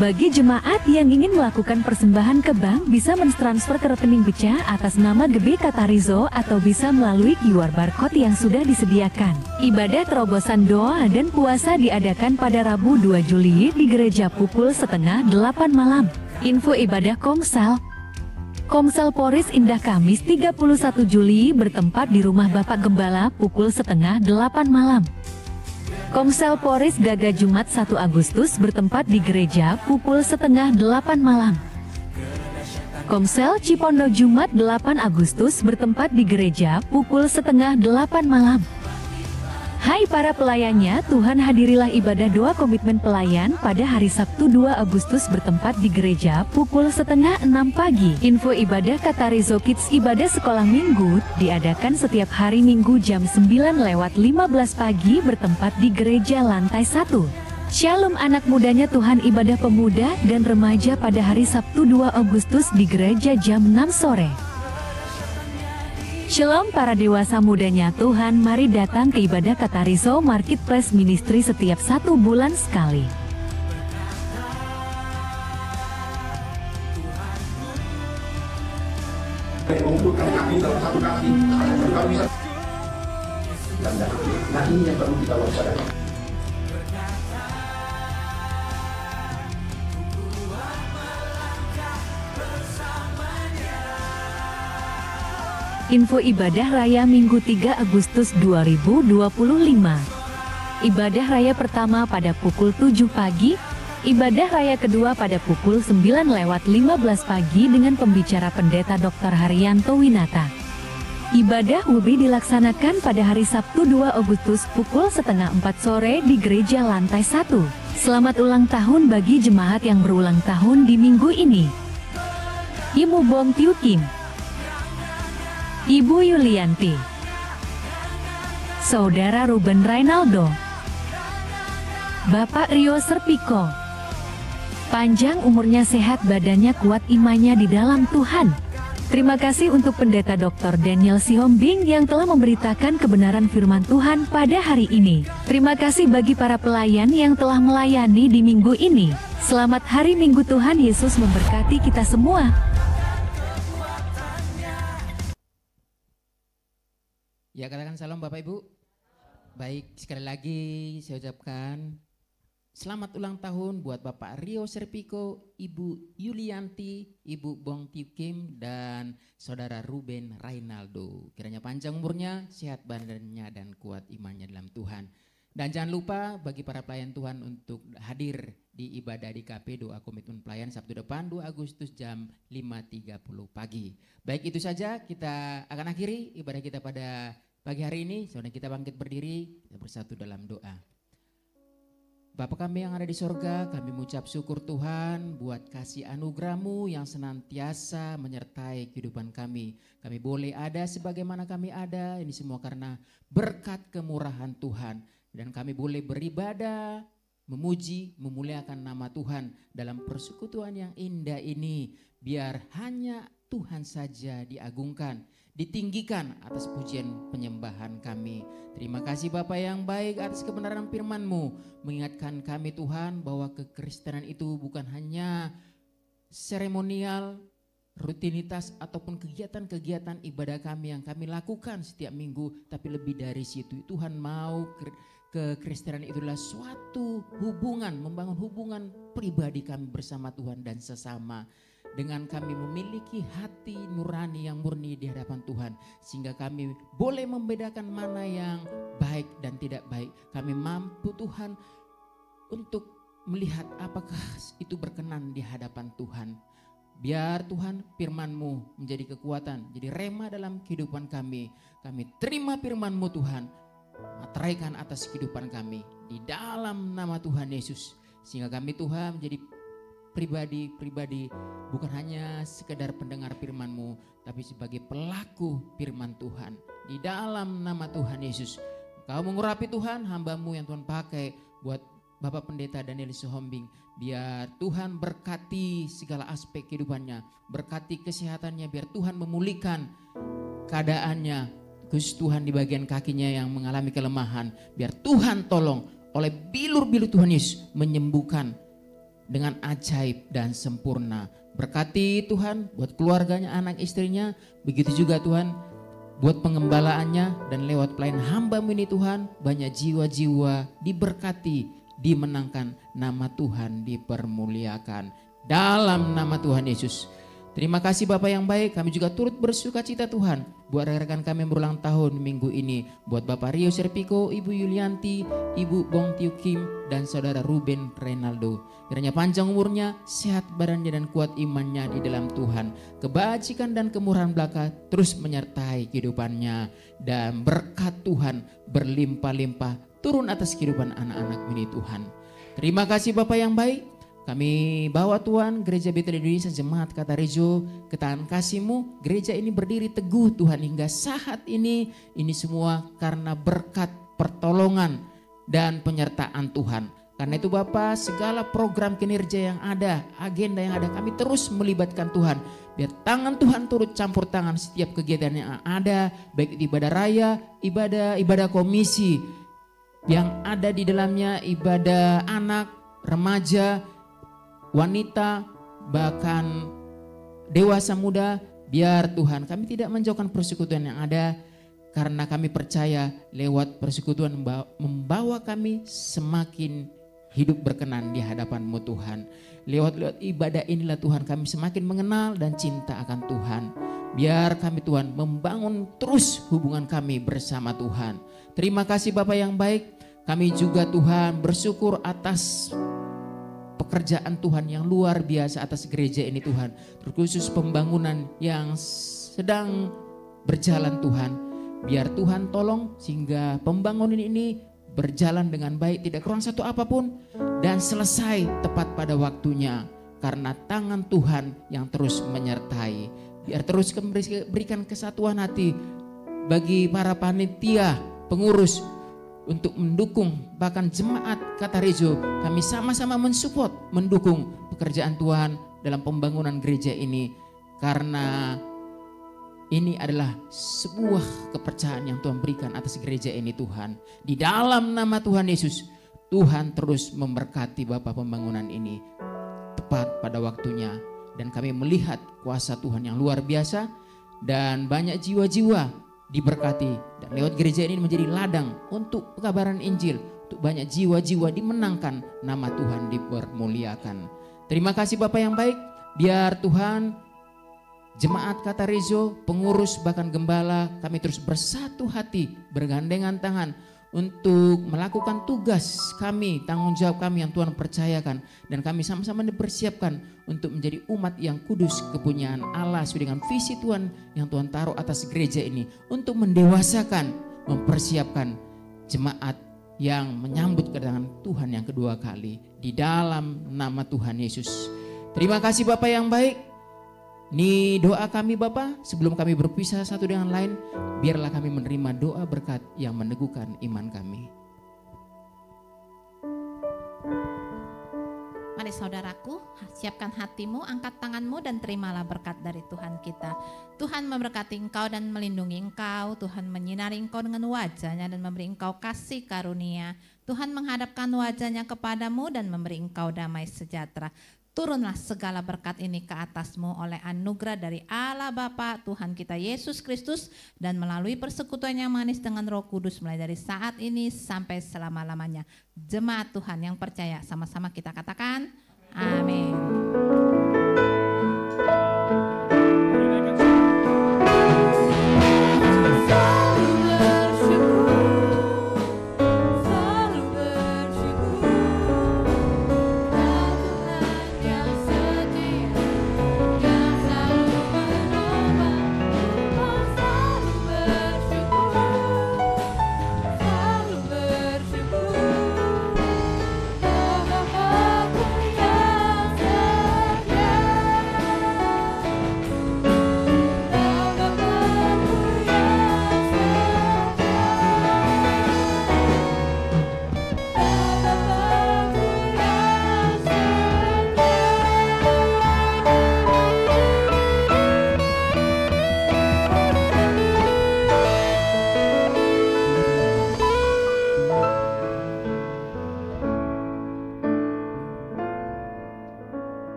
[SPEAKER 5] Bagi jemaat yang ingin melakukan persembahan ke bank bisa mentransfer ke rekening BCA atas nama GB Katarizo atau bisa melalui QR barcode yang sudah disediakan. Ibadah terobosan doa dan puasa diadakan pada Rabu 2 Juli di gereja pukul 7:30 malam. Info ibadah Komsel. Komsel Polres Indah Kamis 31 Juli bertempat di rumah Bapak Gembala pukul 7:30 malam. Komsel Polres Gaga Jumat 1 Agustus bertempat di gereja pukul 7:30 malam. Komsel Cipondo Jumat 8 Agustus bertempat di gereja pukul 7:30 malam. Hai para pelayannya, Tuhan hadirilah ibadah doa komitmen pelayan pada hari Sabtu 2 Agustus bertempat di gereja pukul 5:30 pagi. Info ibadah Katarizo Kids ibadah sekolah minggu diadakan setiap hari Minggu jam 9:15 pagi bertempat di gereja lantai 1. Shalom anak mudanya Tuhan ibadah pemuda dan remaja pada hari Sabtu 2 Agustus di gereja jam 6 sore. Shalom para dewasa mudanya Tuhan, mari datang ke ibadah Katarizo Marketplace Ministry setiap 1 bulan sekali.
[SPEAKER 6] Nah ini yang perlu kita waspadai.
[SPEAKER 5] Info ibadah raya Minggu 3 Agustus 2025. Ibadah raya pertama pada pukul 7 pagi, ibadah raya kedua pada pukul 9:15 pagi dengan pembicara pendeta Dr. Haryanto Winata. Ibadah UBI dilaksanakan pada hari Sabtu 2 Agustus pukul 3:30 sore di gereja lantai 1. Selamat ulang tahun bagi jemaat yang berulang tahun di minggu ini. Ibu Bong Tiu Kim, Ibu Yulianti, Saudara Ruben Rainaldo, Bapak Rio Serpiko. Panjang umurnya, sehat badannya, kuat imannya di dalam Tuhan. Terima kasih untuk Pendeta Dr. Daniel Sihombing yang telah memberitakan kebenaran firman Tuhan pada hari ini. Terima kasih bagi para pelayan yang telah melayani di minggu ini. Selamat hari Minggu, Tuhan Yesus memberkati kita semua.
[SPEAKER 7] Ya, katakan salam Bapak Ibu. Baik, sekali lagi saya ucapkan selamat ulang tahun buat Bapak Rio Serpiko, Ibu Yulianti, Ibu Bong Tiu Kim, dan Saudara Ruben Rainaldo. Kiranya panjang umurnya, sehat badannya, dan kuat imannya dalam Tuhan. Dan jangan lupa bagi para pelayan Tuhan untuk hadir di ibadah di KP Doa Komitmen Pelayan Sabtu depan 2 Agustus jam 5:30 pagi. Baik, itu saja kita akan akhiri ibadah kita pada pagi hari ini. Saudara, kita bangkit berdiri, kita bersatu dalam doa. Bapa kami yang ada di sorga, kami mengucap syukur Tuhan buat kasih anugerah-Mu yang senantiasa menyertai kehidupan kami. Kami boleh ada sebagaimana kami ada, ini semua karena berkat kemurahan Tuhan. Dan kami boleh beribadah, memuji, memuliakan nama Tuhan dalam persekutuan yang indah ini. Biar hanya Tuhan saja diagungkan. ditinggikan atas pujian penyembahan kami. Terima kasih Bapa yang baik atas kebenaran firman-Mu, mengingatkan kami Tuhan bahwa kekristenan itu bukan hanya seremonial, rutinitas ataupun kegiatan-kegiatan ibadah kami yang kami lakukan setiap minggu, tapi lebih dari situ. Tuhan mau kekristenan itulah suatu hubungan, membangun hubungan pribadi kami bersama Tuhan dan sesama. Dengan kami memiliki hati nurani yang murni di hadapan Tuhan, sehingga kami boleh membedakan mana yang baik dan tidak baik. Kami mampu Tuhan untuk melihat apakah itu berkenan di hadapan Tuhan. Biar Tuhan firman-Mu menjadi kekuatan, jadi rema dalam kehidupan kami. Kami terima firman-Mu Tuhan, materaikan atas kehidupan kami di dalam nama Tuhan Yesus. Sehingga kami Tuhan menjadi pribadi-pribadi bukan hanya sekedar pendengar firman-Mu, tapi sebagai pelaku firman Tuhan. Di dalam nama Tuhan Yesus, Engkau mengurapi Tuhan hamba-Mu yang Tuhan pakai buat Bapak Pendeta Daniel Sohombing. Biar Tuhan berkati segala aspek kehidupannya, berkati kesehatannya, biar Tuhan memulihkan keadaannya, khusus Tuhan di bagian kakinya yang mengalami kelemahan. Biar Tuhan tolong oleh bilur-bilur Tuhan Yesus menyembuhkan dengan ajaib dan sempurna. Berkati Tuhan buat keluarganya, anak istrinya. Begitu juga Tuhan buat pengembalaannya, dan lewat pelayan hamba-Mu ini Tuhan, banyak jiwa-jiwa diberkati, dimenangkan, nama Tuhan dipermuliakan. Dalam nama Tuhan Yesus. Terima kasih Bapak yang baik, kami juga turut bersuka cita Tuhan buat rekan-rekan kami yang berulang tahun minggu ini. Buat Bapak Rio Serpiko, Ibu Yulianti, Ibu Bong Tiu Kim, dan Saudara Ruben Reynaldo. Kiranya panjang umurnya, sehat badannya, dan kuat imannya di dalam Tuhan. Kebajikan dan kemurahan belaka terus menyertai kehidupannya. Dan berkat Tuhan berlimpah-limpah turun atas kehidupan anak-anak ini Tuhan. Terima kasih Bapak yang baik. Kami bawa Tuhan Gereja Betel Indonesia Jemaat Katarejo ke tangan kasih-Mu. Gereja ini berdiri teguh Tuhan hingga saat ini. Ini semua karena berkat, pertolongan, dan penyertaan Tuhan. Karena itu Bapak, segala program kinerja yang ada, agenda yang ada, kami terus melibatkan Tuhan. Biar tangan Tuhan turut campur tangan setiap kegiatan yang ada, baik di ibadah raya, ibadah komisi, yang ada di dalamnya ibadah anak, remaja, wanita, bahkan dewasa muda. Biar Tuhan kami tidak menjauhkan persekutuan yang ada, karena kami percaya lewat persekutuan membawa kami semakin hidup berkenan di hadapan-Mu Tuhan. Lewat ibadah inilah Tuhan kami semakin mengenal dan cinta akan Tuhan. Biar kami Tuhan membangun terus hubungan kami bersama Tuhan. Terima kasih Bapak yang baik. Kami juga Tuhan bersyukur atas pekerjaan Tuhan yang luar biasa atas gereja ini Tuhan. Terkhusus pembangunan yang sedang berjalan Tuhan. Biar Tuhan tolong sehingga pembangunan ini berjalan dengan baik, tidak kurang satu apapun, dan selesai tepat pada waktunya. Karena tangan Tuhan yang terus menyertai. Biar terus berikan kesatuan hati bagi para panitia, pengurus, untuk mendukung bahkan jemaat Katarejo. Kami sama-sama mensupport, mendukung pekerjaan Tuhan dalam pembangunan gereja ini. Karena ini adalah sebuah kepercayaan yang Tuhan berikan atas gereja ini Tuhan. Di dalam nama Tuhan Yesus, Tuhan terus memberkati Bapak pembangunan ini tepat pada waktunya. Dan kami melihat kuasa Tuhan yang luar biasa, dan banyak jiwa-jiwa diberkati, dan lewat gereja ini menjadi ladang untuk pekabaran Injil, untuk banyak jiwa-jiwa dimenangkan, nama Tuhan dipermuliakan. Terima kasih Bapak yang baik. Biar Tuhan jemaat Katarejo, pengurus bahkan gembala, kami terus bersatu hati, bergandengan tangan untuk melakukan tugas kami, tanggung jawab kami yang Tuhan percayakan. Dan kami sama-sama dipersiapkan untuk menjadi umat yang kudus, kepunyaan Allah sesuai dengan visi Tuhan yang Tuhan taruh atas gereja ini, untuk mendewasakan, mempersiapkan jemaat yang menyambut kedatangan Tuhan yang kedua kali. Di dalam nama Tuhan Yesus. Terima kasih Bapak yang baik. Ini doa kami Bapak, sebelum kami berpisah satu dengan lain, biarlah kami menerima doa berkat yang meneguhkan iman kami.
[SPEAKER 8] Mari saudaraku, siapkan hatimu, angkat tanganmu dan terimalah berkat dari Tuhan kita. Tuhan memberkati engkau dan melindungi engkau. Tuhan menyinari engkau dengan wajah-Nya dan memberi engkau kasih karunia. Tuhan menghadapkan wajah-Nya kepadamu dan memberi engkau damai sejahtera. Turunlah segala berkat ini ke atasmu oleh anugerah dari Allah Bapa, Tuhan kita Yesus Kristus, dan melalui persekutuan yang manis dengan Roh Kudus mulai dari saat ini sampai selama-lamanya. Jemaat Tuhan yang percaya, sama-sama kita katakan amin.